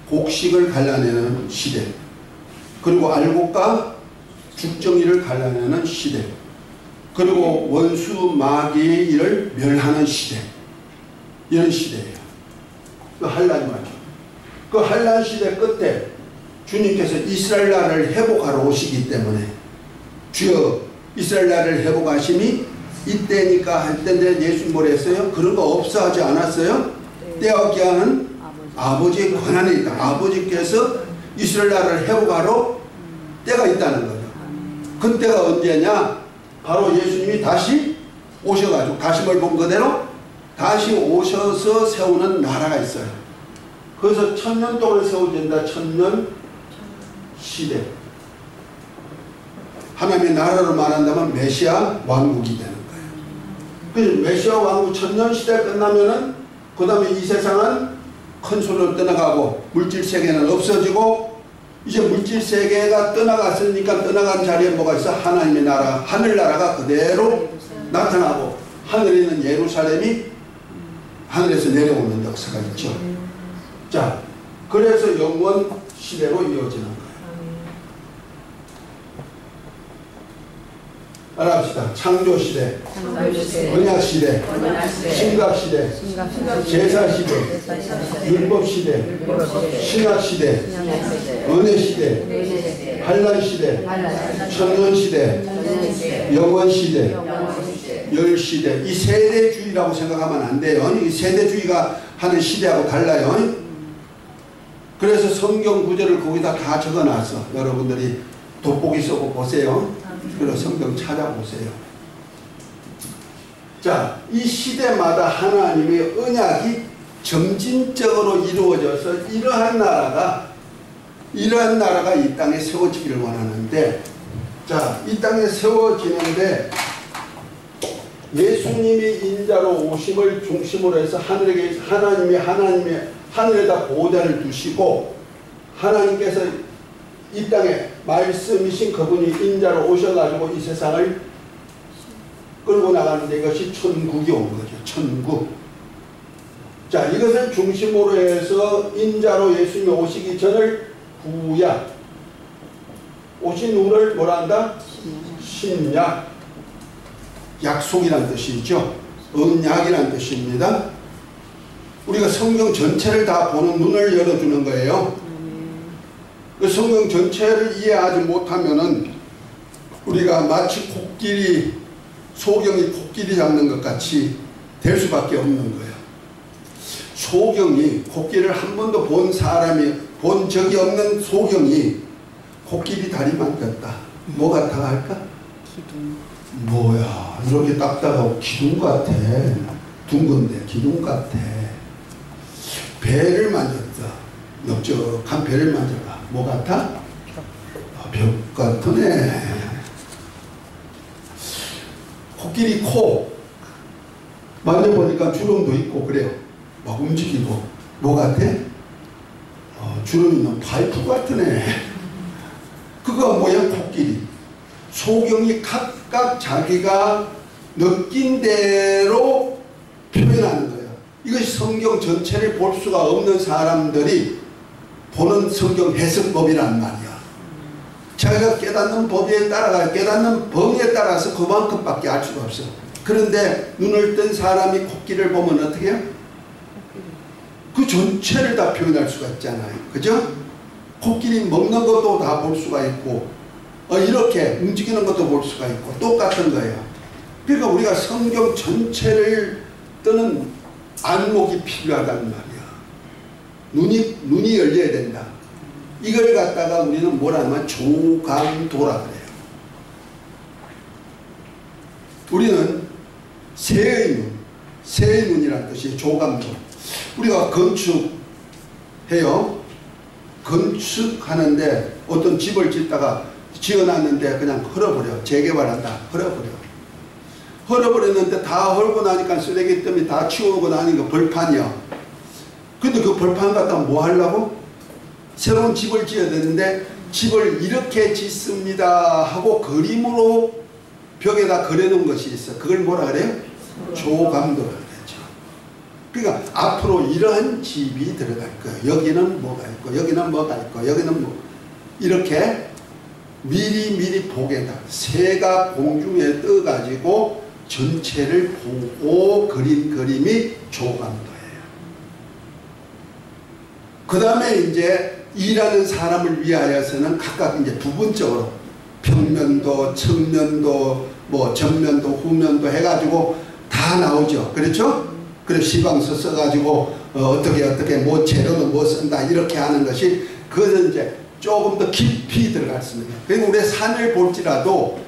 곡식을 갈라내는 시대. 그리고 알곡과 죽정이를 갈라내는 시대. 그리고 원수 마귀의 일을 멸하는 시대. 이런 시대예요. 그 환란이 와요. 그 환란 시대 끝에 주님께서 이스라엘 나라를 회복하러 오시기 때문에 주여 이스라엘 나라를 회복하심이 이때니까 할 때인데 예수님 뭐라 했어요? 그런 거 없어 하지 않았어요? 네. 때와 기한은 아버지의 권한에 있다. 아버지께서 이스라엘 나라를 회복하러 때가 있다는 거죠. 그때가 언제냐? 바로 예수님이 다시 오셔가지고 가심을 본 그대로 다시 오셔서 세우는 나라가 있어요. 그래서 천년 동안 세워진다. 천년 시대. 하나님의 나라로 말한다면 메시아 왕국이 되는 거예요. 그래서 메시아 왕국 천년 시대 끝나면은 그 다음에 이 세상은 큰 소리로 떠나가고 물질 세계는 없어지고 이제 물질 세계가 떠나갔으니까 떠나간 자리에 뭐가 있어? 하나님의 나라, 하늘나라가 그대로 나타나고 하늘에 있는 예루살렘이 하늘에서 내려오는 역사가 있죠. 자, 그래서 영원 시대로 이어지는 거예요. 알아봅시다. 창조시대, 언약시대, 신각시대, 제사시대, 율법시대, 신학시대, 은혜시대, 환란시대, 천년시대, 영원시대, 열시대. 이 세대주의라고 생각하면 안 돼요. 이 세대주의가 하는 시대하고 달라요. 그래서 성경 구절을 거기다 다 적어놨어. 여러분들이 돋보기 쓰고 보세요. 그래서 성경 찾아보세요. 자, 이 시대마다 하나님의 언약이 점진적으로 이루어져서 이러한 나라가 이 땅에 세워지기를 원하는데, 자, 이 땅에 세워지는데 예수님이 인자로 오심을 중심으로 해서 하나님이 하늘에다 보호자를 두시고, 하나님께서 이 땅에 말씀이신 그분이 인자로 오셔가지고 이 세상을 끌고 나가는데, 이것이 천국이 온 거죠. 천국. 자, 이것을 중심으로 해서 인자로 예수님이 오시기 전을 구약, 오신 후를 뭐라 한다? 신약. 약속이란 뜻이죠. 언약이란 뜻입니다. 우리가 성경 전체를 다 보는 눈을 열어주는 거예요. 그 성경 전체를 이해하지 못하면은 우리가 마치 소경이 코끼리 잡는 것 같이 될 수밖에 없는 거예요. 소경이 코끼리를 한 번도 본 적이 없는 소경이 코끼리 다리만 꼈다. 뭐 같아 할까? 기둥. 뭐야, 이렇게 딱딱하고 기둥 같아. 둥근데 기둥 같아. 배를 만졌다. 넓적한 배를 만져봐. 뭐 같아? 벽 같으네. 코끼리 코 만져보니까 주름도 있고 그래요. 막 움직이고. 뭐 같아? 주름 있는 파이프 같으네. 그거 뭐야? 코끼리. 소경이 각각 자기가 느낀 대로 표현하는 거예요. 이것이 성경 전체를 볼 수가 없는 사람들이 보는 성경 해석법이란 말이야. 자기가 깨닫는 법에 깨닫는 범위에 따라서 그만큼밖에 알 수가 없어. 그런데 눈을 뜬 사람이 코끼리를 보면 어떻게 해요? 그 전체를 다 표현할 수가 있잖아요. 그죠? 코끼리 먹는 것도 다 볼 수가 있고, 이렇게 움직이는 것도 볼 수가 있고, 똑같은 거예요. 그러니까 우리가 성경 전체를 뜨는 안목이 필요하다는 말이야. 눈이 열려야 된다. 이걸 갖다가 우리는 뭐라 하면 조감도라 그래요. 우리는 새의 눈이라는 뜻이 조감도. 우리가 건축해요. 건축하는데 어떤 집을 짓다가 지어놨는데 그냥 헐어버려. 재개발한다. 헐어버렸는데 다 헐고 나니까 쓰레기 때문에 다 치우고 나니까 벌판이야. 근데 그 벌판 갖다 뭐 하려고? 새로운 집을 지어야 되는데 집을 이렇게 짓습니다 하고 그림으로 벽에다 그려놓은 것이 있어. 그걸 뭐라 그래요? 조감도라 그랬죠. 그러니까 앞으로 이러한 집이 들어갈 거예요. 여기는 뭐가 있고 여기는 뭐가 있고 여기는 뭐 이렇게 미리 보게다. 새가 공중에 떠가지고 전체를 보고 그린 그림이 조감도예요. 그 다음에 이제 일하는 사람을 위하여서는 각각 이제 부분적으로 평면도, 측면도, 뭐 전면도, 후면도 해가지고 다 나오죠. 그렇죠? 그래서 시방서 써가지고 어떻게 뭐 재료는 뭐 쓴다 이렇게 하는 것이 그것은 이제 조금 더 깊이 들어갔습니다. 그리고 우리 산을 볼지라도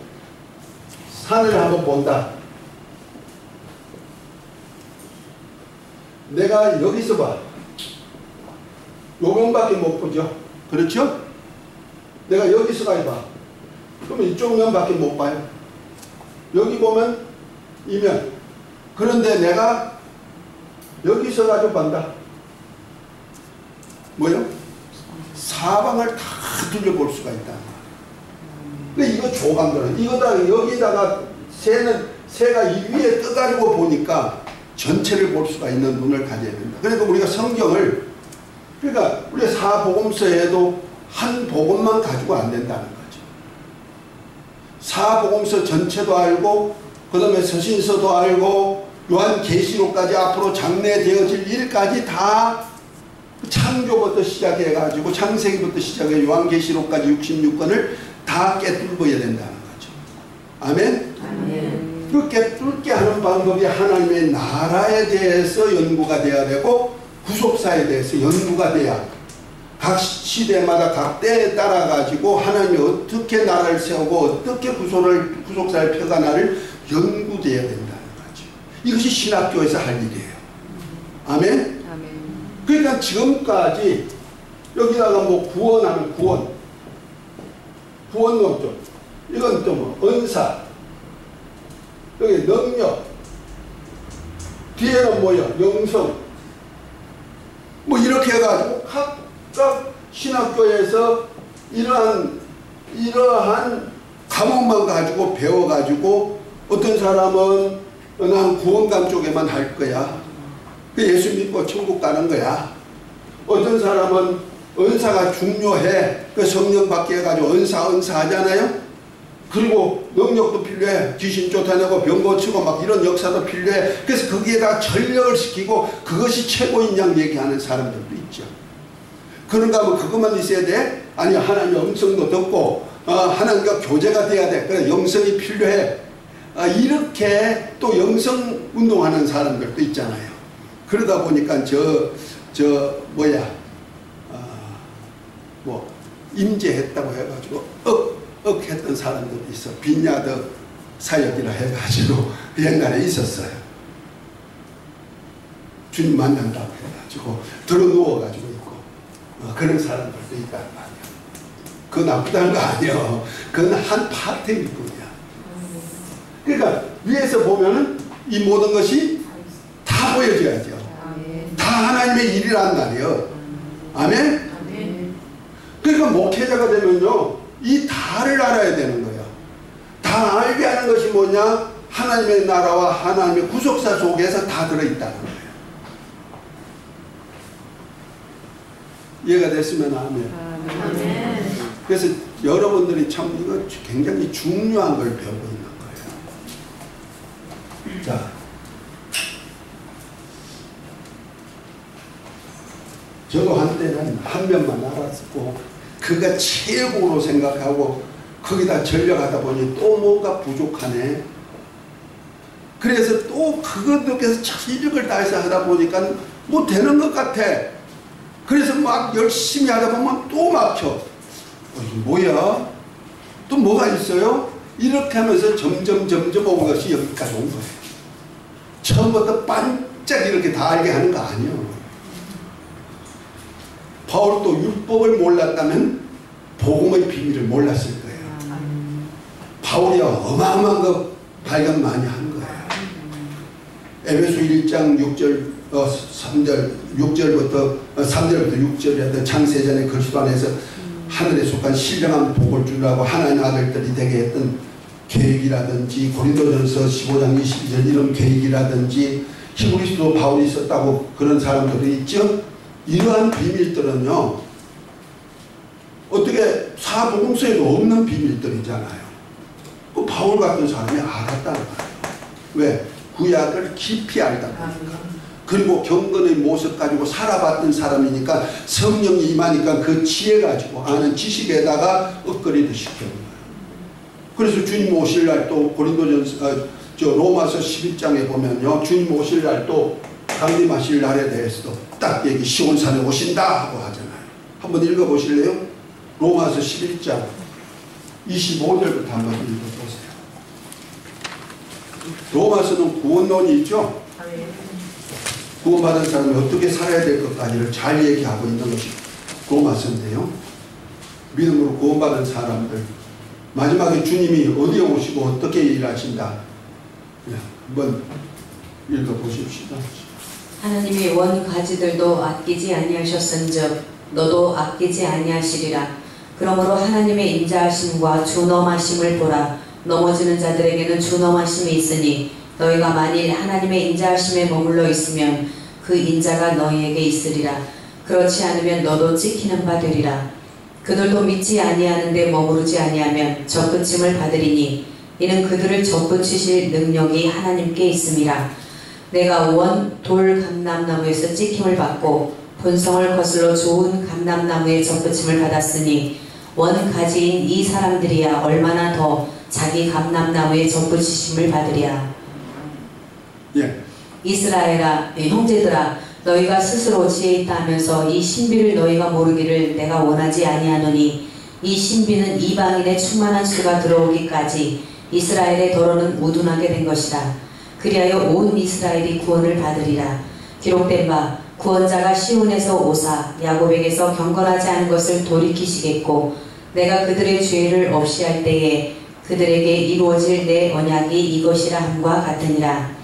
산을 한번 본다. 내가 여기서 봐. 요면밖에 못 보죠. 그렇죠? 내가 여기서 봐. 그러면 이쪽 면밖에 못 봐요. 여기 보면 이면. 그런데 내가 여기서 가지고 본다. 뭐요? 사방을 다 둘러볼 수가 있다. 근데 이거 조감도는 이거다. 여기다가 새가 이 위에 떠가지고 보니까 전체를 볼 수가 있는 눈을 가져야 된다. 그러니까 우리가 성경을 그러니까 우리가 사복음서에도 한 복음만 가지고 안 된다는 거죠. 사복음서 전체도 알고 그 다음에 서신서도 알고 요한계시록까지 앞으로 장래되어질 일까지 다 창조부터 시작해가지고 창세기부터 시작해 요한계시록까지 66권을 다 깨뚫어야 된다는 거죠. 아멘? 아멘. 그 깨뚫게 하는 방법이 하나님의 나라에 대해서 연구가 돼야 되고 구속사에 대해서 연구가 돼야 각 시대마다 각 때에 따라 가지고 하나님이 어떻게 나라를 세우고 어떻게 구속사를 펴가나를 연구돼야 된다는 거죠. 이것이 신학교에서 할 일이에요. 아멘? 아멘. 그러니까 지금까지 여기다가 뭐 구원하는 구원 넘죠. 이건 또 뭐 은사, 여기 능력, 뒤에는 뭐야? 영성. 뭐 이렇게 해가지고 각각 신학교에서 이러한 과목만 가지고 배워가지고 어떤 사람은 난 구원관 쪽에만 할 거야. 예수 믿고 천국 가는 거야. 어떤 사람은 은사가 중요해. 그 성령 받게 해가지고 은사 하잖아요. 그리고 능력도 필요해. 귀신 쫓아내고 병 고치고 막 이런 역사도 필요해. 그래서 거기에다 전력을 시키고 그것이 최고인 양 얘기하는 사람들도 있죠. 그런가 하면 그것만 있어야 돼? 아니 하나님의 음성도 듣고 하나님과 교제가 돼야 돼. 그래 영성이 필요해. 이렇게 또 영성 운동하는 사람들도 있잖아요. 그러다 보니까 뭐 임재했다고 해가지고 했던 사람들도 있어. 빈야드 사역이라 해가지고 옛날에 있었어요. 주님 만난다고 해가지고 들어 누워가지고 있고 그런 사람들도 있단 말이야. 그거 나쁘다는 거 아니에요. 그건 한 파트일 뿐이야. 그러니까 위에서 보면은 이 모든 것이 다 보여줘야죠. 다 하나님의 일이란 말이에요. 아멘? 그러니까 목회자가 되면요, 이 다를 알아야 되는 거예요. 다 알게 하는 것이 뭐냐? 하나님의 나라와 하나님의 구속사 속에서 다 들어있다는 거예요. 이해가 됐으면 아멘. 그래서 여러분들이 참 이거 굉장히 중요한 걸 배우고 있는 거예요. 자, 저도 한때는 한 면만 알았고 그가 최고로 생각하고 거기다 전력하다 보니 또 뭔가 부족하네. 그래서 또 그것에서 체력을 다해서 하다 보니까 뭐 되는 것 같아. 그래서 막 열심히 하다 보면 또 막혀. 뭐야? 또 뭐가 있어요? 이렇게 하면서 점점 온 것이 여기까지 온 거예요. 처음부터 반짝 이렇게 다 알게 하는 거 아니에요. 바울도 율법을 몰랐다면 복음의 비밀을 몰랐을 거예요. 바울이 어마어마한 거 발견 많이 한 거예요. 에베소 1장 6절부터 6절이었던 창세전의 그리스도 안에서 하늘에 속한 신령한 복을 주려고 하나님의 아들들이 되게 했던 계획이라든지 고린도전서 15장 22절 이런 계획이라든지 히브리서도 바울이 썼다고 그런 사람들이 있죠. 이러한 비밀들은요, 어떻게 사복음서에도 없는 비밀들이잖아요. 그 바울 같은 사람이 알았다는 거예요. 왜? 구약을 깊이 알다 보니까. 그리고 경건의 모습 가지고 살아봤던 사람이니까 성령이 임하니까 그 지혜 가지고 아는 지식에다가 엇거리듯 시켜는 거예요. 그래서 주님 오실 날 또 고린도전서 로마서 11장에 보면요, 주님 오실 날 또 강림하실 날에 대해서도 딱 얘기 시온산에 오신다 하고 하잖아요. 한번 읽어보실래요? 로마서 11장 25절부터 한번 읽어보세요. 로마서는 구원론이 있죠. 구원받은 사람이 어떻게 살아야 될 것까지를 잘 얘기하고 있는 것이 로마서인데요. 믿음으로 구원받은 사람들 마지막에 주님이 어디에 오시고 어떻게 일하신다. 한번 읽어보십시다. 하나님이 원 가지들도 아끼지 아니하셨은즉 너도 아끼지 아니하시리라. 그러므로 하나님의 인자하심과 준엄하심을 보라. 넘어지는 자들에게는 준엄하심이 있으니 너희가 만일 하나님의 인자하심에 머물러 있으면 그 인자가 너희에게 있으리라. 그렇지 않으면 너도 찍히는 바 되리라. 그들도 믿지 아니하는데 머무르지 아니하면 접붙임을 받으리니 이는 그들을 접붙이실 능력이 하나님께 있음이라. 내가 원 돌 감람나무에서 찍힘을 받고 본성을 거슬러 좋은 감람나무에 접붙임을 받았으니 원 가지인 이 사람들이야 얼마나 더 자기 감람나무에 접붙이심을 받으랴. 예. 이스라엘아, 형제들아, 너희가 스스로 지혜 있다 하면서 이 신비를 너희가 모르기를 내가 원하지 아니하노니 이 신비는 이방인의 충만한 수가 들어오기까지 이스라엘의 더러는 우둔하게 된 것이라. 그리하여 온 이스라엘이 구원을 받으리라. 기록된 바 구원자가 시온에서 오사 야곱에게서 경건하지 않은 것을 돌이키시겠고 내가 그들의 죄를 없이 할 때에 그들에게 이루어질 내 언약이 이것이라 함과 같으니라.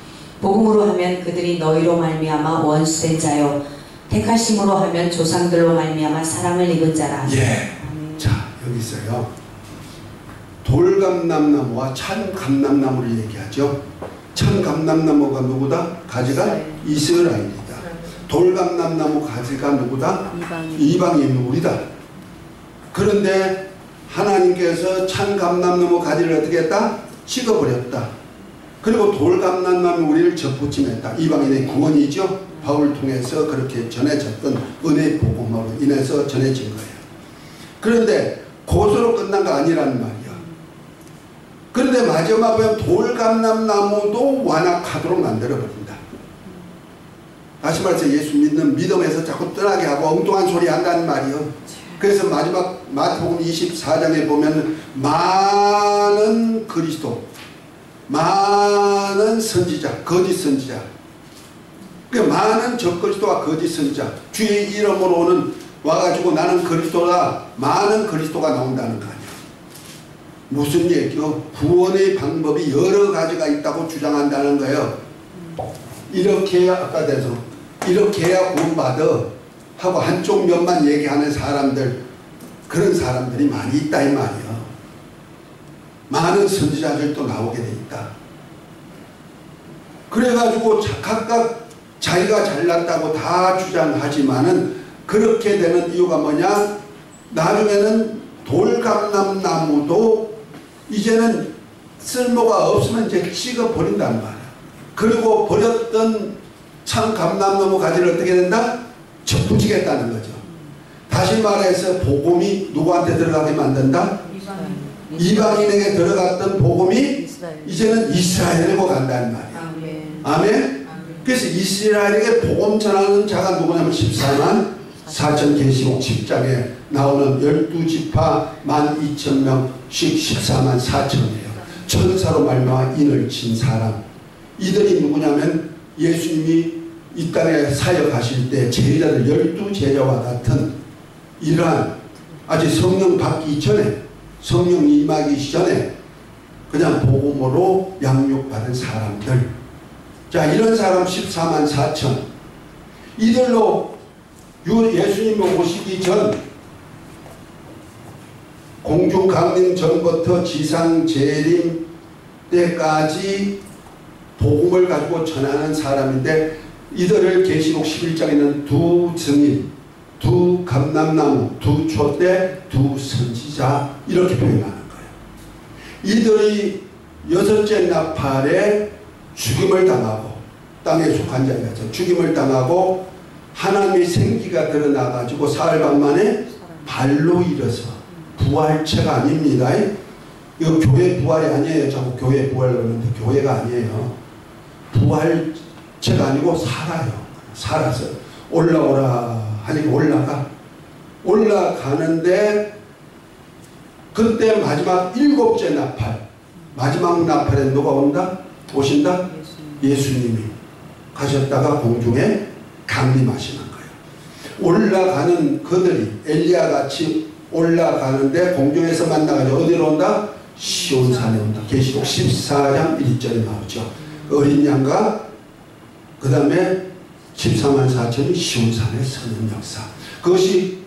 복음으로 하면 그들이 너희로 말미암아 원수된 자요 택하심으로 하면 조상들로 말미암아 사랑을 입은 자라. 예. 자, 여기 있어요. 돌감람나무와 참감람나무를 얘기하죠. 참감람나무가 누구다? 가지가 이스라엘이다. 돌감람나무 가지가 누구다? 이방인 우리다. 그런데 하나님께서 참감람나무 가지를 어떻게 했다? 찍어버렸다. 그리고 돌감람나무 우리를 접붙임했다. 이방인의 구원이죠. 바울을 통해서 그렇게 전해졌던 은혜의 복음으로 인해서 전해진 거예요. 그런데 그것으로 끝난 거 아니란 말이야. 그런데 마지막에 보면 돌감람나무도 완악하도록 만들어버린다. 다시 말해서 예수 믿는 믿음에서 자꾸 떠나게 하고 엉뚱한 소리 한다는 말이요. 그래서 마지막 마태복음 24장에 보면 많은 그리스도, 많은 선지자, 거짓 선지자, 그러니까 많은 적그리스도와 거짓 선지자, 주의 이름으로 오는 와가지고 나는 그리스도다, 많은 그리스도가 나온다는 거 아니야. 무슨 얘기요? 구원의 방법이 여러 가지가 있다고 주장한다는 거예요. 이렇게 해야 아까 돼서 이렇게 해야 구원받아 하고 한쪽 면만 얘기하는 사람들, 그런 사람들이 많이 있다 이 말이에요. 많은 선지자들도 나오게 돼 있다. 그래가지고 각각 자기가 잘났다고 다 주장하지만은 그렇게 되는 이유가 뭐냐? 나중에는 돌감람나무도 이제는 쓸모가 없으면 이제 찍어버린단 말이야. 그리고 버렸던 참감람나무 가지를 어떻게 된다? 접붙이겠다는 거죠. 다시 말해서 복음이 누구한테 들어가게 만든다? 이방인에게 들어갔던 복음이 이제는 이스라엘에고 간다는 말이야. 아멘? 그래서 이스라엘에게 복음 전하는 자가 누구냐면 14만 4천 계시록 10장에 나오는 12지파 12,000명씩 14만 4천이에요. 천사로 말미암아 인을 친 사람. 이들이 누구냐면 예수님이 이 땅에 사역하실 때 제자들 12제자와 같은 이러한 아직 성령 받기 전에, 성령 임하기 전에 그냥 복음으로 양육받은 사람들. 자, 이런 사람 14만 4천. 이들로 예수님이 오시기 전, 공중 강림 전부터 지상 재림 때까지 복음을 가지고 전하는 사람인데, 이들을 계시록 11장에는 두 증인, 두 감람나무, 두 촛대, 두 선지자 이렇게 표현하는 거예요. 이들이 여섯째 나팔에 죽임을 당하고, 땅에 속한 자에서 죽임을 당하고 하나님의 생기가 드러나가지고 사흘 반 만에 발로 일어서, 부활체가 아닙니다. 이거 교회 부활이 아니에요. 자꾸 교회 부활 그러는데 교회가 아니에요. 부활체가 아니고 살아요. 살아서 올라오라 하니까 올라가는데, 그때 마지막 7째 나팔, 마지막 나팔에 누가 온다? 오신다? 예수님이 가셨다가 공중에 강림하시는 거예요. 올라가는 그들이 엘리야같이 올라가는데 공중에서 만나가지고 어디로 온다? 시온산에 온다. 계시록 14장 1절에 나오죠. 어린 양과 그 다음에 14만 4천이 시온산에 서는 역사. 그것이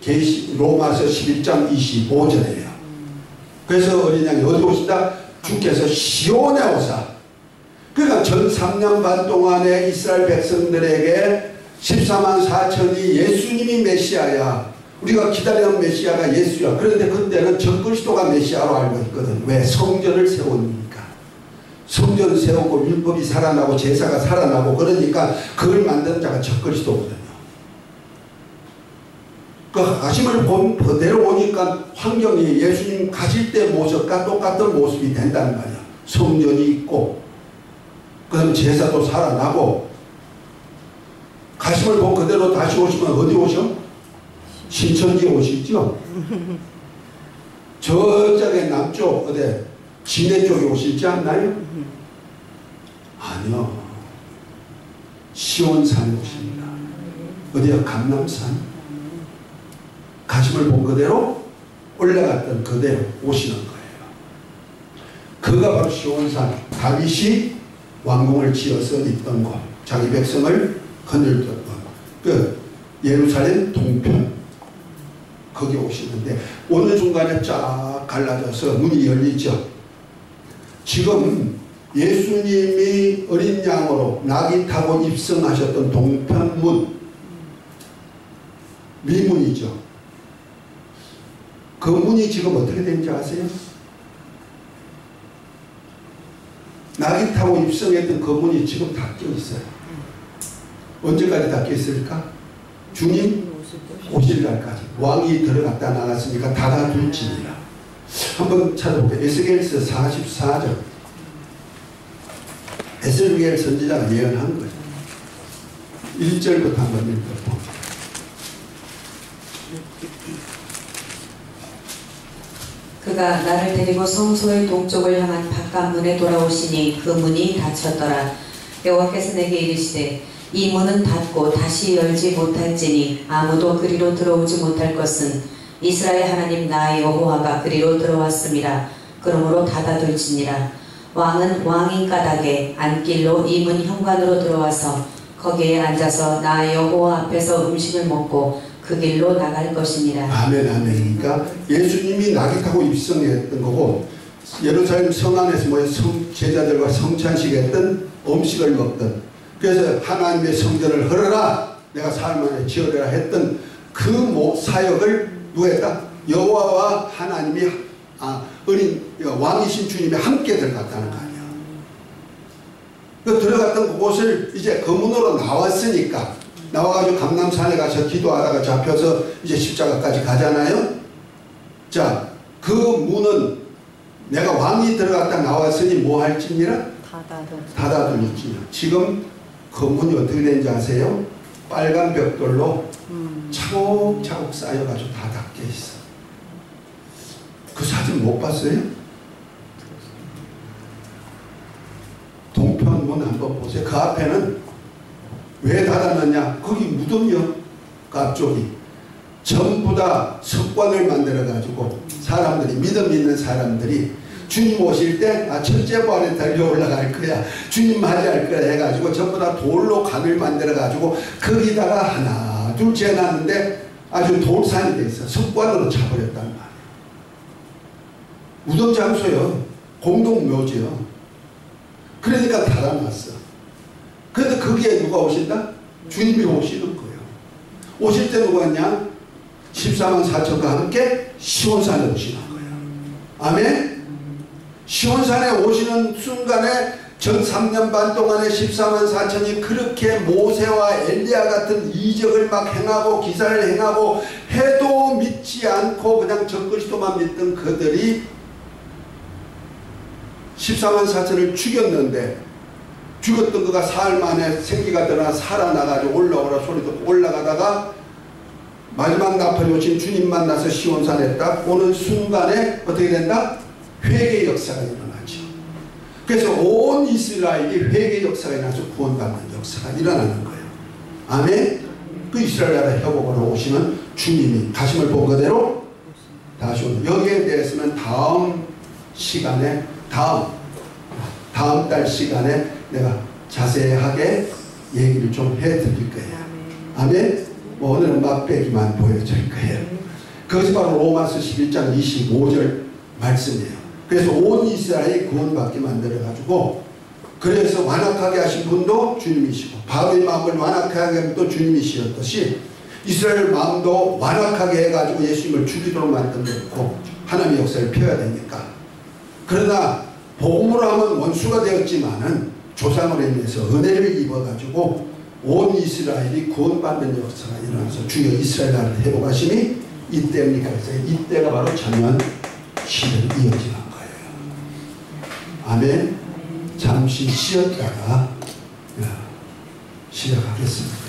로마서 11장 25절이에요. 그래서 어린 양이 어디 오신다? 주께서 시온에 오사. 그러니까 전 3년 반 동안에 이스라엘 백성들에게 14만 4천이 예수님이 메시아야, 우리가 기다리는 메시아가 예수야. 그런데 그때는 적그리스도가 메시아로 알고 있거든. 왜? 성전을 세우니까. 성전 세우고 율법이 살아나고 제사가 살아나고 그러니까 그걸 만드는 자가 적그리스도거든요. 그 가심을 그대로 오니까 환경이 예수님 가실 때 모습과 똑같은 모습이 된다는 말이야. 성전이 있고 그 다음에 제사도 살아나고, 가심을 본 그대로 다시 오시면 어디 오셔? 신천지에 오시죠? 저쪽에 남쪽 어디 진해 쪽에 오시지 않나요? 아니요. 시온산에 오십니다. 어디야? 감람산. 가심을 본 그대로 올라갔던 그대로 오시는 거예요. 그가 바로 시온산, 다윗이 왕궁을 지어서 있던 곳, 자기 백성을 거느리던 곳, 그 예루살렘 동편, 거기 오시는데 어느 순간에 쫙 갈라져서 문이 열리죠. 지금 예수님이 어린 양으로 낙이 타고 입성하셨던 동편문, 미문이죠. 그 문이 지금 어떻게 되는지 아세요? 낙이 타고 입성했던 그 문이 지금 닫혀 있어요. 언제까지 닫혀 있을까? 주님 오실 날까지. 왕이 들어갔다 나갔으니까 닫아둘지니라. 한번 찾아볼게요. 에스겔서 44절. 에스겔 선지자가 예언한 거죠. 1절부터 한번 읽어봅니다. 그가 나를 데리고 성소의 동쪽을 향한 바깥문에 돌아오시니 그 문이 닫혔더라. 여호와께서 내게 이르시되 이 문은 닫고 다시 열지 못할지니 아무도 그리로 들어오지 못할 것은 이스라엘 하나님 나 여호와가 그리로 들어왔음이라. 그러므로 닫아둘지니라. 왕은 왕인 까닭에 안길로 이 문 현관으로 들어와서 거기에 앉아서 나 여호와 앞에서 음식을 먹고 그 길로 나갈 것이니라. 아멘, 아멘. 그러니까 예수님이 낙이 타고 입성했던 거고 예루살렘 성 안에서 제자들과 성찬식 했던 음식을 먹던, 그래서 하나님의 성전을 헐어라 내가 사흘 만에 지으리라 했던 그 사역을 누가 했다? 여호와와 하나님이 어린 왕이신 주님이 함께 들어갔다는 거 아니야. 그 들어갔던 그곳을 이제 그 문으로 나왔으니까, 나와가지고 감람산에 가서 기도하다가 잡혀서 이제 십자가까지 가잖아요. 자, 그 문은 내가 왕이 들어갔다 나왔으니 뭐 할지니라? 닫아둘지니라. 지금 그 문이 어떻게 되는지 아세요? 빨간 벽돌로 차곡차곡 쌓여가지고 다 닫혀 있어. 그 사진 못 봤어요? 동편문 한번 보세요. 그 앞에는 왜 닫았느냐? 거기 무덤이요. 그 앞쪽이 전부 다 석관을 만들어 가지고 사람들이, 믿음 있는 사람들이 주님 오실 때 첫째 부활에 달려 올라갈 거야, 주님 맞이할 거야 해가지고 전부 다 돌로 관을 만들어 가지고 거기다가 하나 둘 재놨는데 아주 돌산이 돼 있어. 석관으로 차버렸단 말이야. 무덤 장소요. 공동묘지요. 그러니까 닫아놨어. 그런데 거기에 누가 오신다? 주님이 오시는 거예요. 오실 때 누가 왔냐? 14만 4천과 함께 시온산에 오시는 거예요. 아멘? 시온산에 오시는 순간에 전 3년 반 동안에 14만 4천이 그렇게 모세와 엘리야 같은 이적을 막 행하고 기사를 행하고 해도 믿지 않고 그냥 적그리스도만 믿던 그들이 14만 4천을 죽였는데, 죽었던 그가 사흘 만에 생기가 드러나 살아나가지고 올라오라 소리 듣고 올라가다가 마지막 나팔이 오신 주님 만나서 시온산에 딱 오는 순간에 어떻게 된다? 회개 역사가 일어나죠. 그래서 온 이스라엘이 회개 역사가 일어나서 구원받는 역사가 일어나는 거예요. 아멘? 그 이스라엘 나라 회복으로 오시는 주님이 가심을 본 그대로 다시 오는, 여기에 대해서는 다음 시간에 다음 달 시간에 내가 자세하게 얘기를 좀 해드릴 거예요. 아멘? 뭐 오늘은 맛배기만 보여줄 거예요. 그것이 바로 로마서 11장 25절 말씀이에요. 그래서 온 이스라엘이 구원받게 만들어가지고, 그래서 완악하게 하신 분도 주님이시고 바로의 마음을 완악하게 하신 분도 주님이시었듯이 이스라엘 마음도 완악하게 해가지고 예수님을 죽이도록 만들었고 하나님의 역사를 펴야 되니까. 그러나 복음으로 하면 원수가 되었지만은 조상으로 인해서 은혜를 입어가지고 온 이스라엘이 구원받는 역사가 일어나서 주여 이스라엘 나라를 회복하심이 이때입니까? 그래서 이때가 바로 천년 시대로 이어지는 거예요. 아멘. 잠시 쉬었다가 시작하겠습니다.